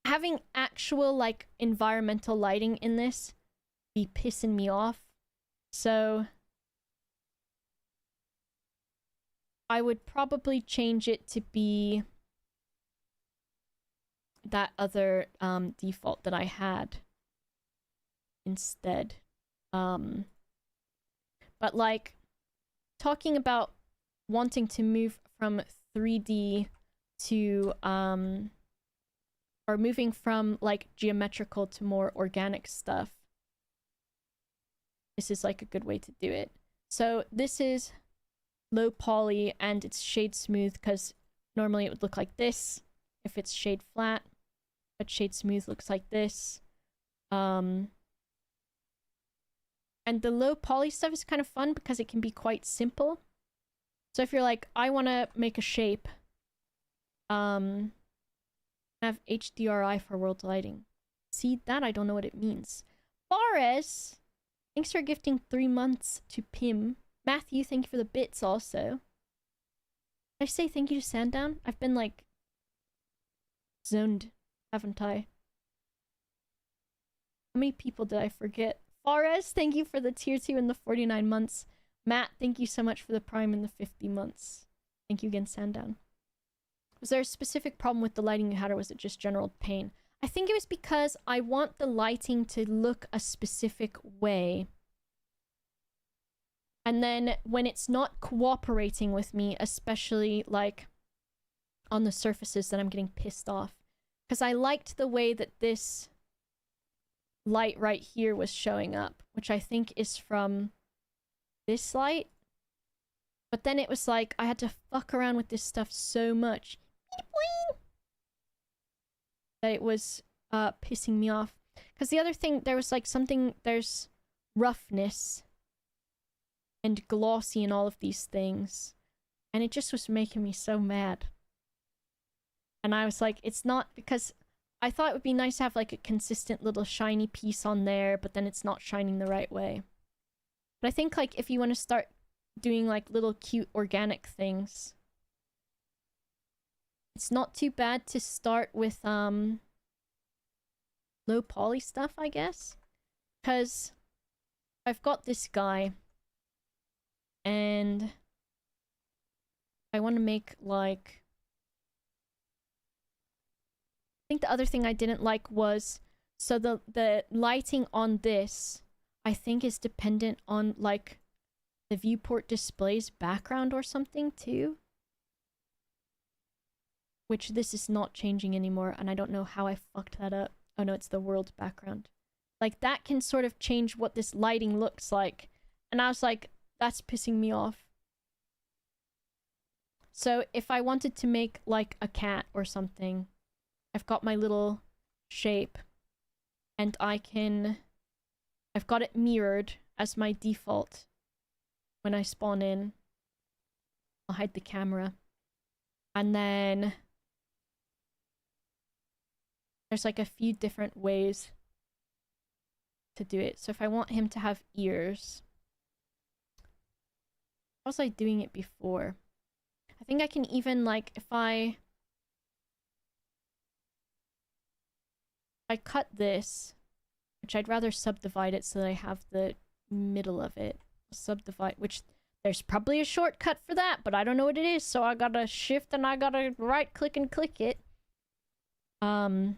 having actual like environmental lighting in this be pissing me off. So I would probably change it to be that other default that I had instead. But like, talking about wanting to move from 3D to or moving from like geometrical to more organic stuff, this is like a good way to do it. So this is low poly and it's shade smooth, because normally it would look like this if it's shade flat, but shade smooth looks like this. And the low poly stuff is kind of fun because it can be quite simple. So if you're like, I want to make a shape, have HDRI for world lighting. See, that I don't know what it means. Fares, thanks for gifting 3 months to Pim. Matthew, thank you for the bits also. Did I say thank you to Sandown? I've been like zoned, haven't I? How many people did I forget? Fares, thank you for the tier 2 and the 49 months. Matt, thank you so much for the prime and the 50 months. Thank you again, Sandown. Was there a specific problem with the lighting you had, or was it just general pain? I think it was because I want the lighting to look a specific way. And then when it's not cooperating with me, especially like on the surfaces, then I'm getting pissed off. Because I liked the way that this light right here was showing up, which I think is from this light. But then it was like I had to fuck around with this stuff so much that it was pissing me off. Because the other thing, there was like something, there's roughness and glossy and all of these things, and it just was making me so mad. And I was like, it's not, because I thought it would be nice to have like a consistent little shiny piece on there, but then it's not shining the right way. But I think like if you want to start doing like little cute organic things, it's not too bad to start with low poly stuff, I guess. Because I've got this guy, and I want to make like, I think the other thing I didn't like was, so the lighting on this, I think, is dependent on like the viewport display's background or something too, which this is not changing anymore, and I don't know how I fucked that up. Oh no, it's the world background. Like that can sort of change what this lighting looks like, and I was like, that's pissing me off. So if I wanted to make like a cat or something, I've got my little shape, and I've got it mirrored as my default when I spawn in. I'll hide the camera. And then there's like a few different ways to do it. So if I want him to have ears, how was I doing it before? I think I can even like, if I cut this, which I'd rather subdivide it so that I have the middle of it. Subdivide, which There's probably a shortcut for that, but I don't know what it is, so I gotta shift and I gotta right click and click it. So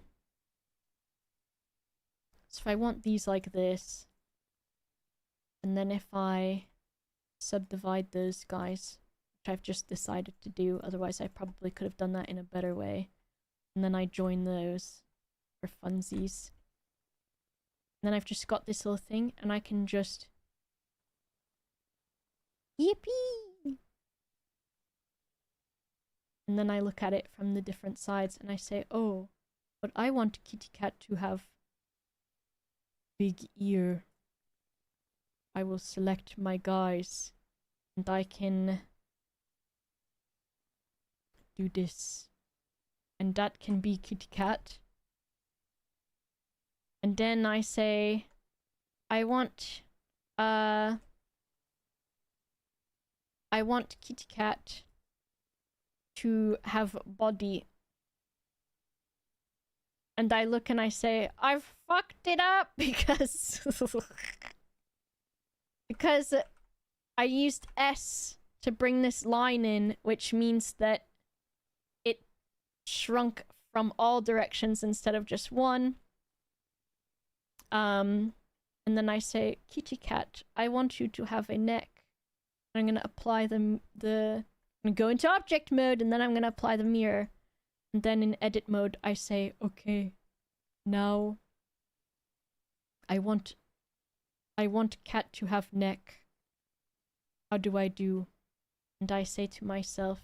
if I want these like this, and then if I subdivide those guys, which I've just decided to do, otherwise I probably could have done that in a better way, and then I join those for funsies. And then I've just got this little thing, and I can just... Yippee! And then I look at it from the different sides, and I say, oh, but I want Kitty Cat to have big ear. I will select my guys, and I can do this. And that can be Kitty Cat. And then I say, I want Kitty Cat to have body. And I look and I say, I've fucked it up because because I used S to bring this line in, which means that it shrunk from all directions instead of just one. And then I say, Kitty Cat, I want you to have a neck. I'm gonna apply I'm gonna go into object mode, and then I'm gonna apply the mirror. And then in edit mode, I say, okay, now I want cat to have neck. How do I do? And I say to myself,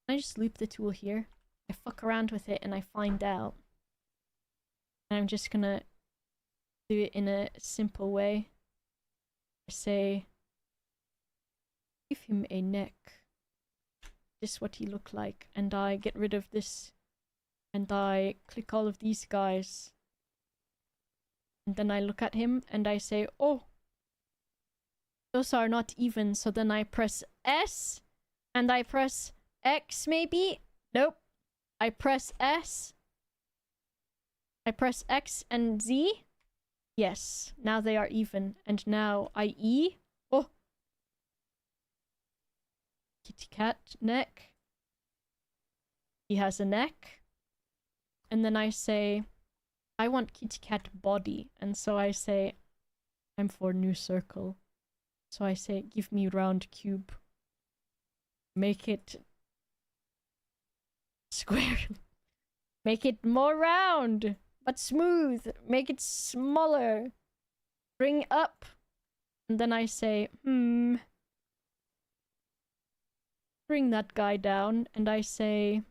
I just loop the tool here. I fuck around with it and I find out. And I'm just gonna do it in a simple way. I say, give him a neck. This is what he looked like. And I get rid of this. And I click all of these guys. And then I look at him and I say, oh, those are not even. So then I press S and I press X maybe. Nope. I press S. I press X and Z. Yes, now they are even. And now I E. Oh. Kitty Cat neck. He has a neck. And then I say, I want Kitty Cat body. And so I say, I'm for new circle. So I say, give me round cube. Make it square. Make it more round, but smooth. Make it smaller. Bring up. And then I say, bring that guy down. And I say,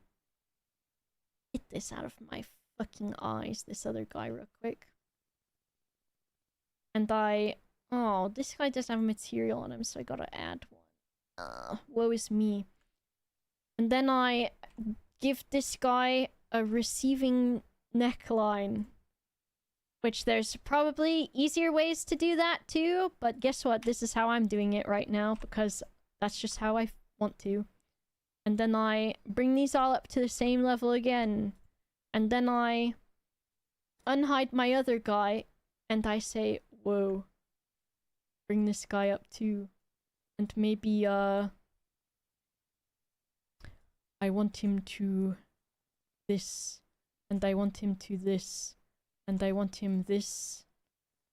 get this out of my fucking eyes, this other guy, real quick. And oh, this guy doesn't have material on him, so I gotta add one. Woe is me. And then I give this guy a receiving neckline. Which there's probably easier ways to do that too, but guess what? This is how I'm doing it right now, because that's just how I want to. And then I bring these all up to the same level again. And then I unhide my other guy, and I say, whoa. Bring this guy up too. And maybe, I want him to this. And I want him to this. And I want him this.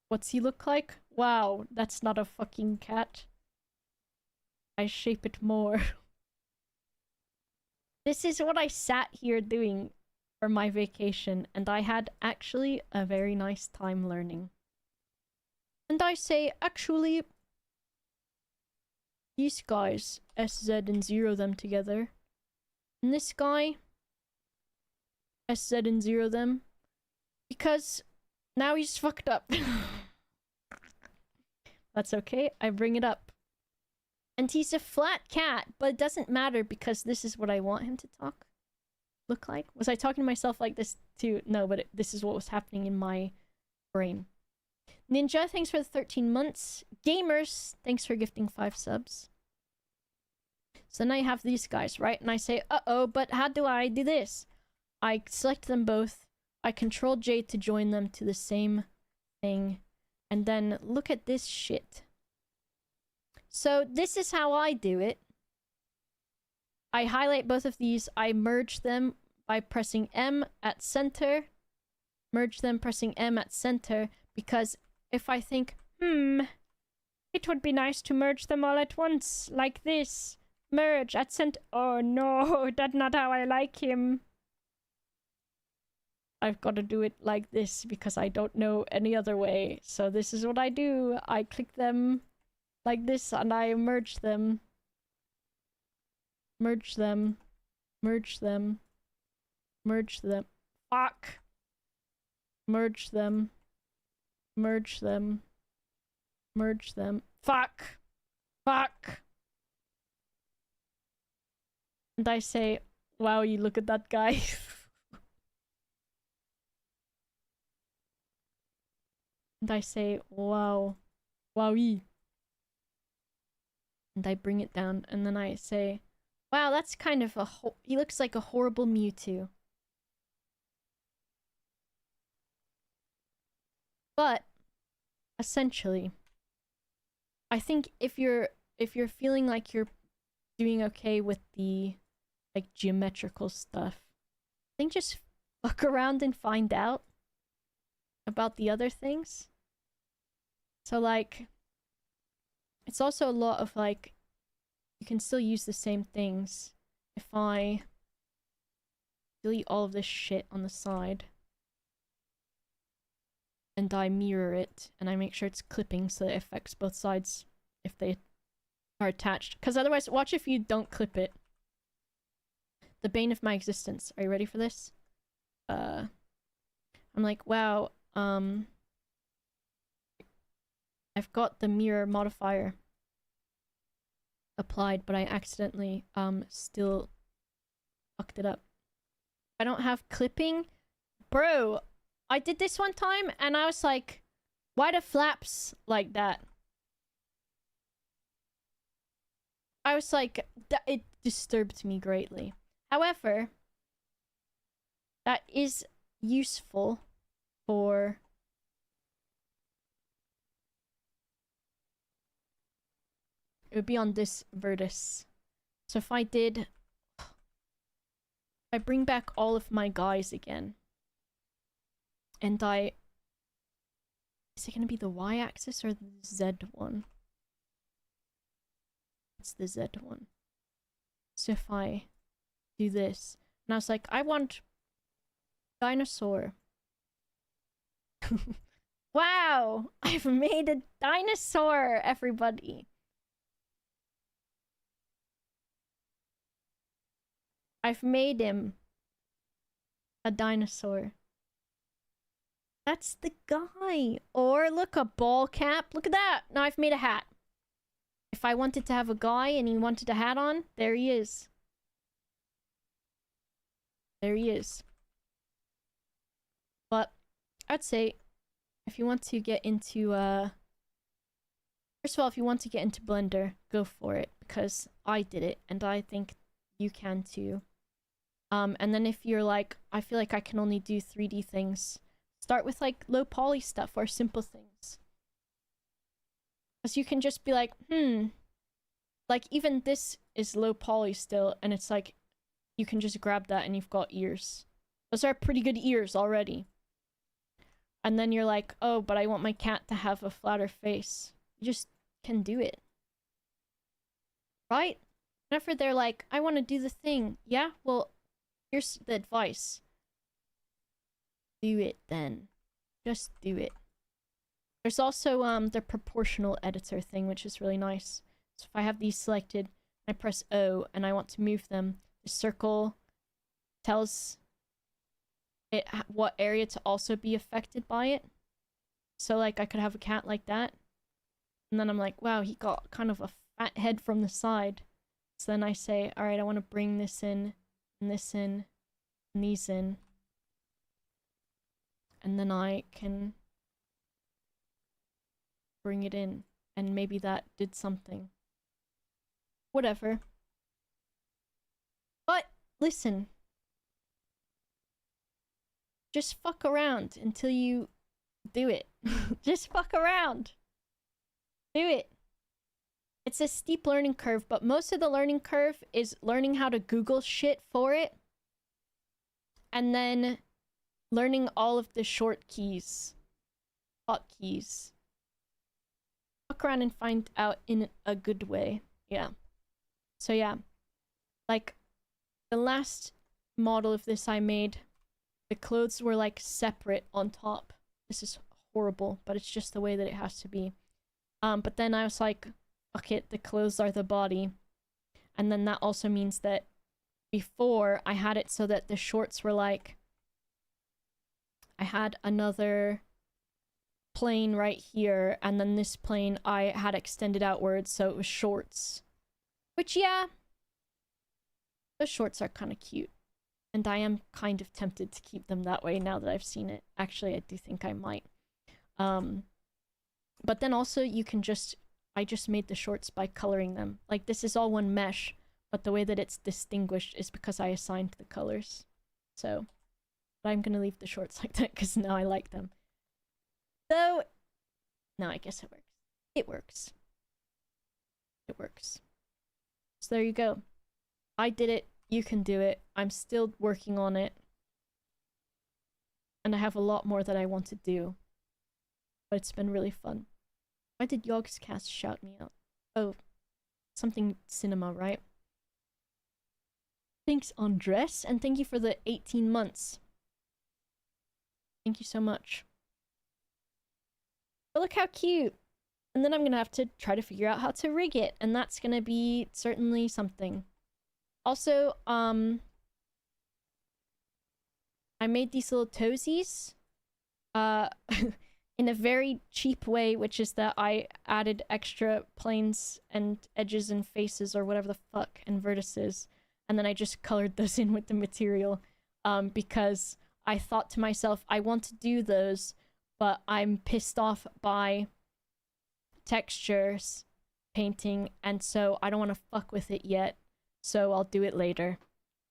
What's he look like? Wow, that's not a fucking cat. I shape it more. This is what I sat here doing for my vacation, and I had actually a very nice time learning. And I say, actually, these guys, SZ and 0 them together. And this guy, SZ and 0 them. Because now he's fucked up. That's okay, I bring it up. And he's a flat cat, but it doesn't matter because this is what I want him to look like. Was I talking to myself like this too? No, but this is what was happening in my brain. Ninja, thanks for the 13 months. Gamers, thanks for gifting 5 subs. So then I have these guys, right? And I say, uh-oh, but how do I do this? I select them both. I control J to join them to the same thing. And then look at this shit. So this is how I do it. I highlight both of these. I merge them by pressing M at center. Merge them pressing M at center. Because if I think, it would be nice to merge them all at once. Like this. Merge at center. Oh no, that's not how I like him. I've got to do it like this because I don't know any other way. So this is what I do. I click them like this and I merge them. Merge them. Merge them. Merge them. Fuck. Merge them. Merge them. Merge them. Fuck. Fuck. And I say, wow, you look at that guy. And I say, wow. Wowie. And I bring it down, and then I say, wow, that's kind of a he looks like a horrible Mewtwo. But essentially, I think if you're feeling like you're doing okay with the like geometrical stuff, I think just fuck around and find out about the other things. So like it's also a lot of like you can still use the same things. If I delete all of this shit on the side and I mirror it and I make sure it's clipping so it affects both sides if they are attached. Because otherwise, watch if you don't clip it. The bane of my existence. Are you ready for this? I'm like, wow, I've got the mirror modifier applied, but I accidentally still fucked it up. I don't have clipping. Bro, I did this one time and I was like, why the flaps like that? I was like, it disturbed me greatly. However, that is useful for it would be on this vertex. So if I bring back all of my guys again, and is it gonna be the y-axis or the z one? It's the z one. So if I do this, and I was like, I want dinosaur. Wow, I've made a dinosaur, everybody. I've made him a dinosaur. That's the guy. Or look, a ball cap. Look at that. Now I've made a hat. If I wanted to have a guy and he wanted a hat on, there he is. There he is. But I'd say if you want to get into first of all, if you want to get into Blender, go for it, because I did it and I think you can too. And then if you're like, I feel like I can only do 3D things, start with like low poly stuff or simple things. Because you can just be like, like even this is low poly still, and it's like, you can just grab that and you've got ears. Those are pretty good ears already. And then you're like, oh, but I want my cat to have a flatter face. You just can do it. Right? Whenever they're like, I want to do the thing. Yeah, well, here's the advice. Do it then. Just do it. There's also the proportional editor thing, which is really nice. So if I have these selected, I press O and I want to move them, the circle tells it what area to also be affected by it. So like I could have a cat like that. And then I'm like, wow, he got kind of a fat head from the side. So then I say, all right, I want to bring this in, and this in, and these in. And then I can bring it in. And maybe that did something. Whatever. But, listen. Just fuck around until you do it. Just fuck around. Do it. it's a steep learning curve, but most of the learning curve is learning how to Google shit for it. And then learning all of the short keys. Hotkeys. Walk around and find out in a good way. Yeah. So yeah. Like, the last model of this I made, the clothes were like separate on top. This is horrible, but it's just the way that it has to be. But then I was like, fuck it, the clothes are the body. And then that also means that before I had it so that the shorts were like, I had another plane right here, and then this plane I had extended outwards, so it was shorts. Which, yeah, the shorts are kind of cute. And I am kind of tempted to keep them that way now that I've seen it. Actually, I do think I might. But then also you can I just made the shorts by coloring them. Like, this is all one mesh, but the way that it's distinguished is because I assigned the colors. So, but I'm gonna leave the shorts like that because now I like them. So, no, I guess it works. It works. It works. So there you go. I did it. You can do it. I'm still working on it. And I have a lot more that I want to do. But it's been really fun. Why did Yogscast shout me out? Oh, something cinema, right? Thanks, Andres, and thank you for the 18 months. Thank you so much. But look how cute! And then I'm gonna have to try to figure out how to rig it, and that's gonna be certainly something. Also, I made these little toesies. In a very cheap way, which is that I added extra planes and edges and faces or whatever the fuck and vertices, and then I just colored those in with the material, because I thought to myself, I want to do those, but I'm pissed off by textures, painting, and so I don't want to fuck with it yet, so I'll do it later.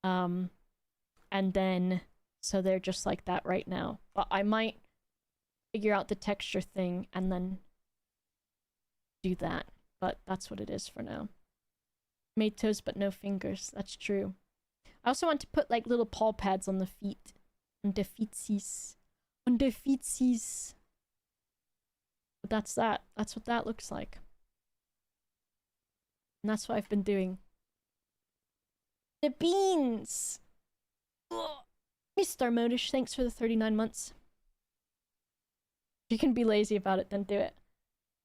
And then, so they're just like that right now, but I might figure out the texture thing and then do that, but that's what it is for now. Made toes but no fingers, that's true. I also want to put like little paw pads on the feet. On the feetsies. On the feetsies. But that's that. That's what that looks like. And that's what I've been doing. The beans! Ugh. Mr. Modish, thanks for the 39 months. If you can be lazy about it, then do it.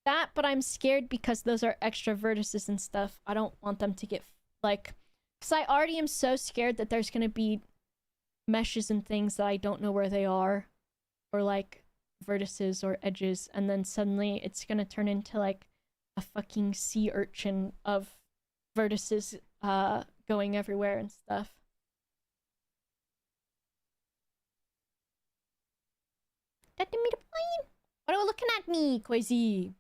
That, but I'm scared because those are extra vertices and stuff. I don't want them to get, like... Because I already am so scared that there's gonna be meshes and things that I don't know where they are. Or, like, vertices or edges. And then suddenly it's gonna turn into, like, a fucking sea urchin of vertices going everywhere and stuff. Let me the plane! What are you looking at me, Quasi?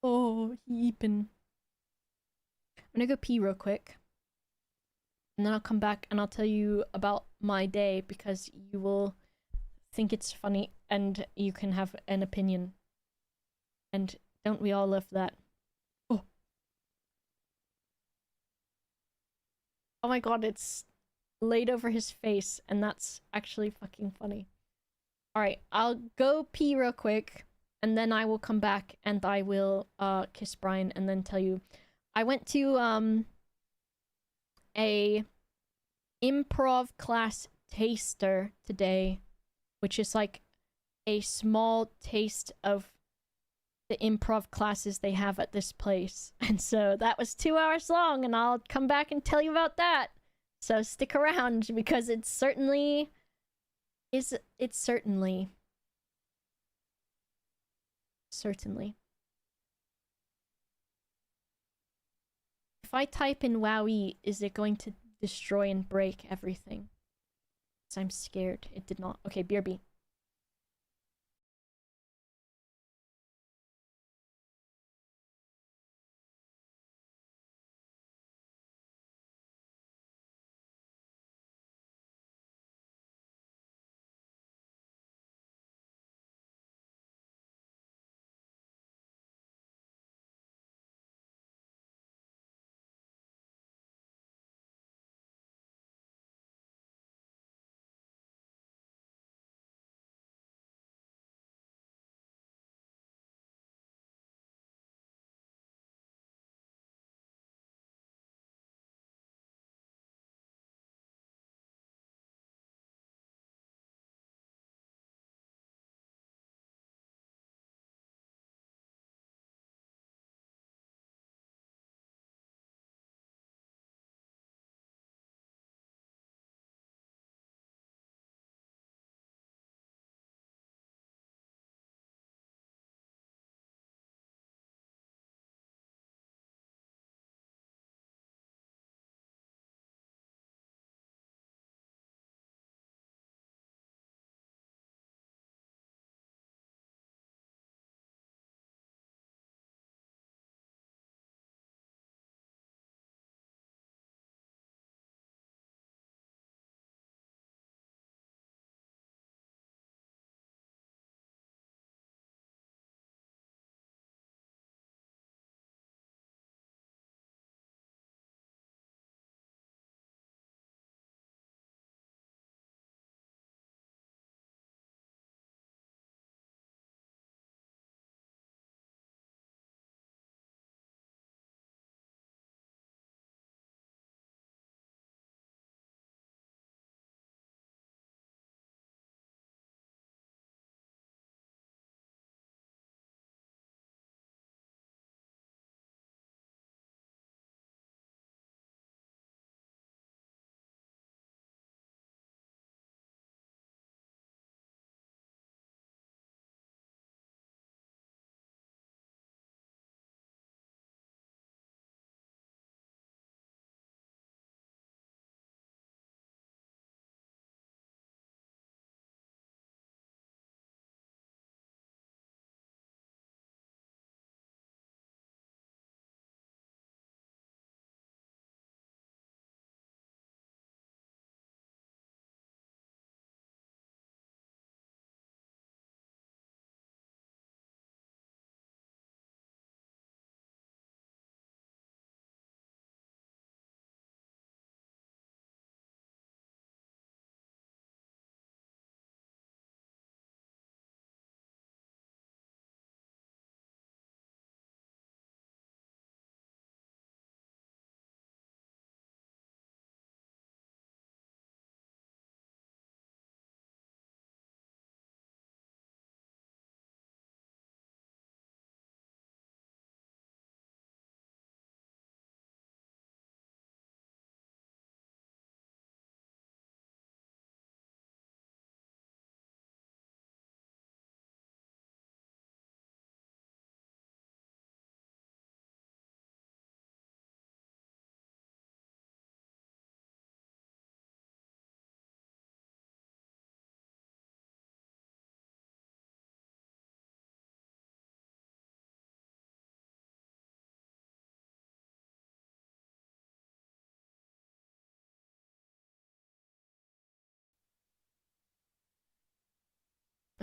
Oh, heapin'. I'm gonna go pee real quick. And then I'll come back and I'll tell you about my day because you will think it's funny and you can have an opinion. And don't we all love that? Oh. Oh my god, it's laid over his face and that's actually fucking funny. Alright, I'll go pee real quick, and then I will come back and I will kiss Brian and then tell you. I went to a improv class taster today, which is like a small taste of the improv classes they have at this place. And so that was 2 hours long, and I'll come back and tell you about that. So stick around because it's certainly... Certainly. If I type in WowE, is it going to destroy and break everything? Because I'm scared. It did not. Okay, BRB.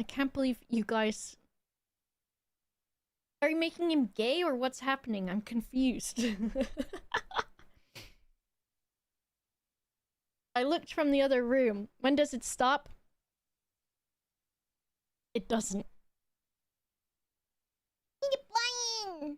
I can't believe you guys... Are you making him gay or what's happening? I'm confused. I looked from the other room. When does it stop? It doesn't. You're playing.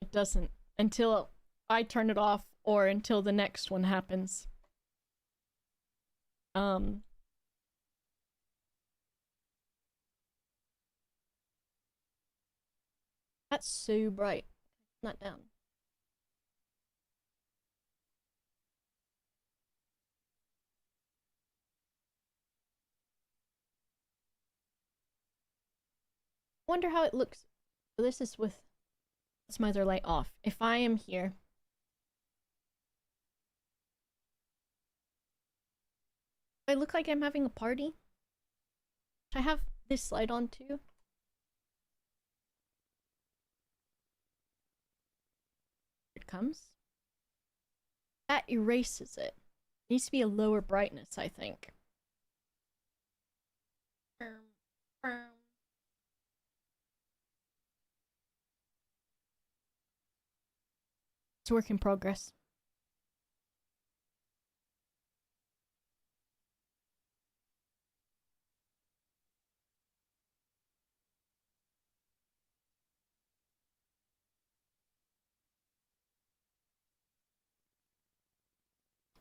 It doesn't. Until I turn it off or until the next one happens. That's so bright. Not down. Wonder how it looks. This is with this other light off. If I am here, I look like I'm having a party. I have this light on too. It comes. That erases it. Needs to be a lower brightness, I think. It's a work in progress.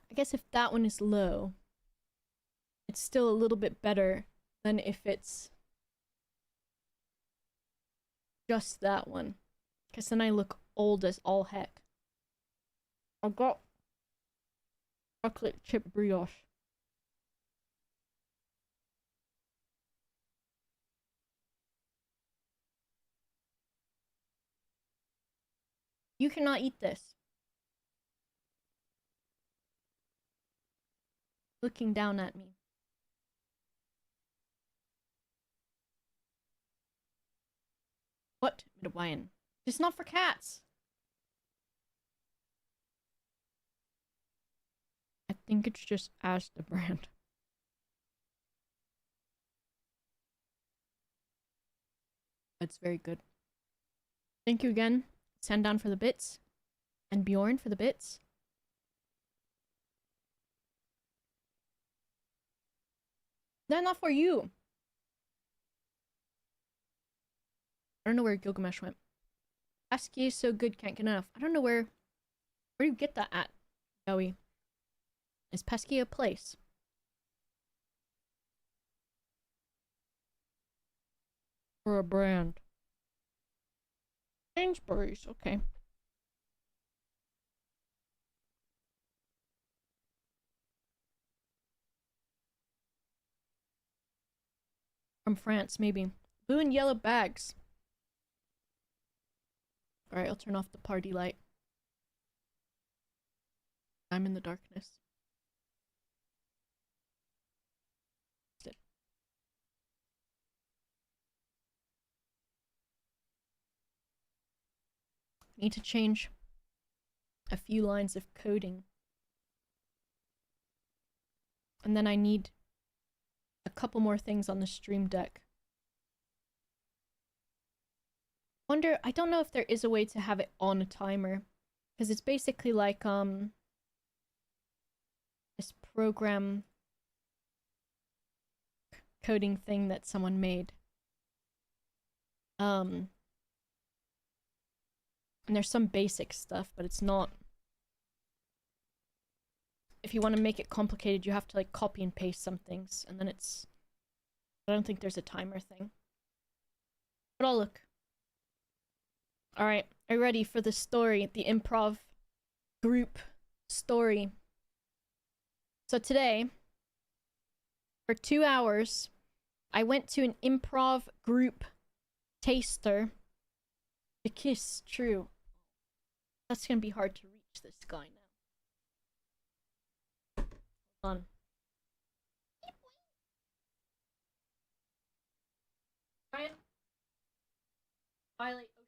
I guess if that one is low, it's still a little bit better than if it's just that one. Because then I look old as all heck. I got chocolate chip brioche. You cannot eat this. Looking down at me. What? Hawaiian. It's not for cats. I think it's just as the brand. It's very good. Thank you again, Sandown for the bits, and Bjorn for the bits. They're not for you. I don't know where Gilgamesh went. Pasky is so good, can't get enough. I don't know where do you get that at, Joey? Is Pesky a place? Or a brand? Sainsbury's, okay. From France, maybe. Blue and yellow bags. Alright, I'll turn off the party light. I'm in the darkness. Need to change a few lines of coding. And then I need a couple more things on the Stream Deck. Wonder, I don't know if there is a way to have it on a timer. Because it's basically like, this program coding thing that someone made. And there's some basic stuff, but it's not... If you want to make it complicated, you have to, like, copy and paste some things, and then it's... I don't think there's a timer thing. But I'll look. Alright, are you ready for the story? The improv group story. So today, for 2 hours, I went to an improv group taster. The kiss, true. That's gonna be hard to reach this guy now. Hold on. Violet Ocean.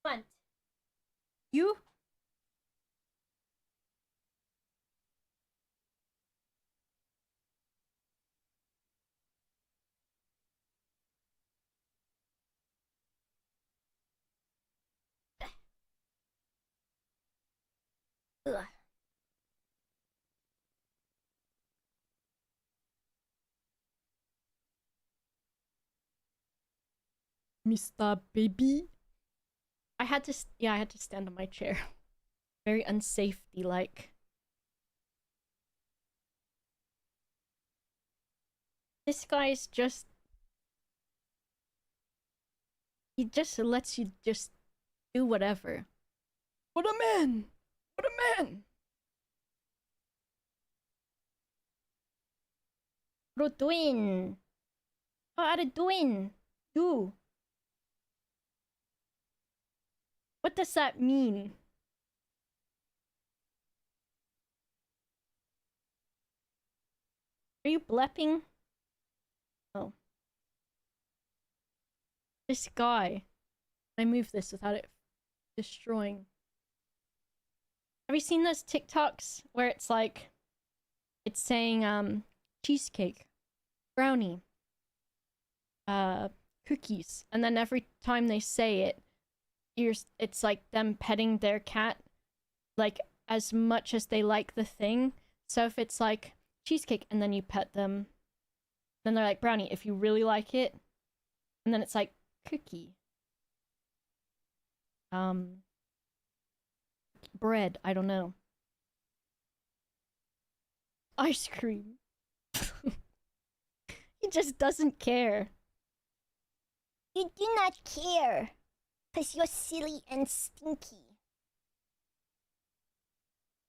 Come on. You? Ugh. Mr. Baby. I had to stand on my chair. Very unsafety like. This guy's just he just lets you just do whatever. What a man! What a man! What are you doing? What are you doing? You. What does that mean? Are you blepping? Oh. This guy. I move this without it destroying. Have you seen those TikToks where it's like it's saying cheesecake, brownie, cookies, and then every time they say it, it's like them petting their cat like as much as they like the thing. So if it's like cheesecake and then you pet them, then they're like brownie if you really like it, and then it's like cookie, bread, I don't know, ice cream. He just doesn't care. You do not care. Because you're silly and stinky.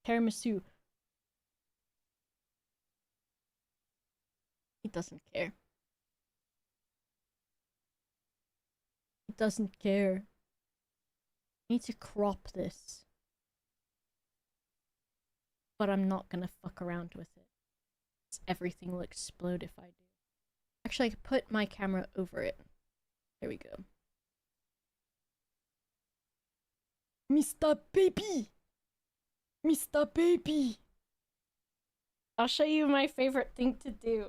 Tiramisu. He doesn't care. He doesn't care. I need to crop this. But I'm not gonna fuck around with it. Everything will explode if I do. Actually, I could put my camera over it. There we go. Mr. Baby! Mr. Baby! I'll show you my favorite thing to do.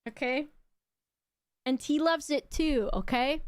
Okay? And he loves it too, okay?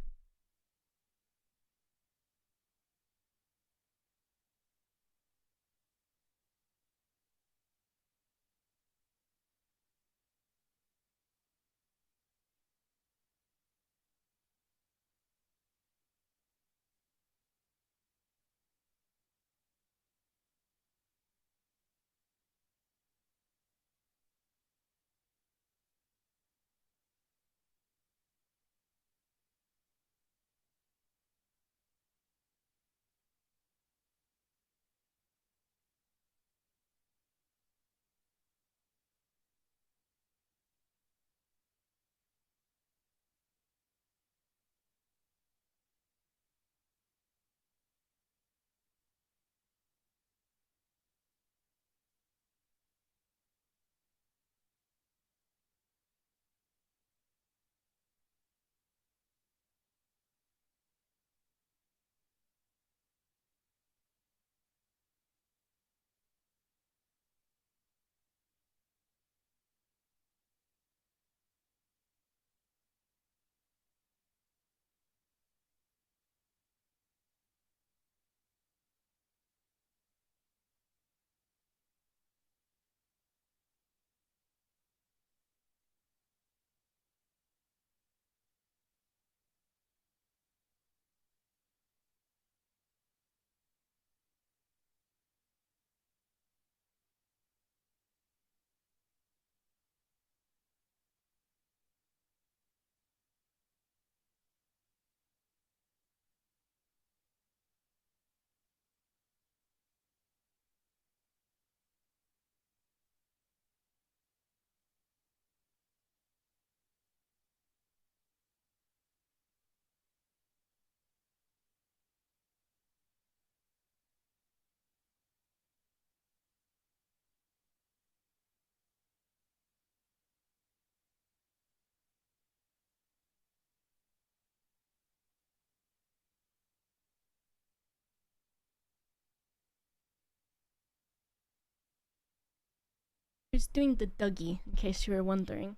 was doing the Dougie, in case you were wondering.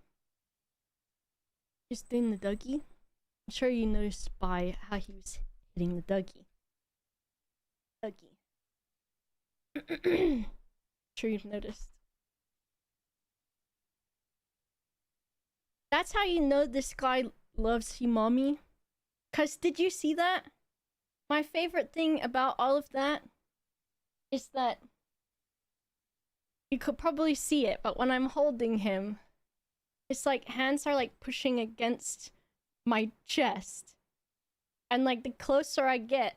He was doing the Dougie. I'm sure you noticed by how he was hitting the Dougie. I'm sure you've noticed. That's how you know this guy loves Himami. Cause did you see that? My favorite thing about all of that is that you could probably see it, but when I'm holding him, it's like hands are like pushing against my chest. And like the closer I get,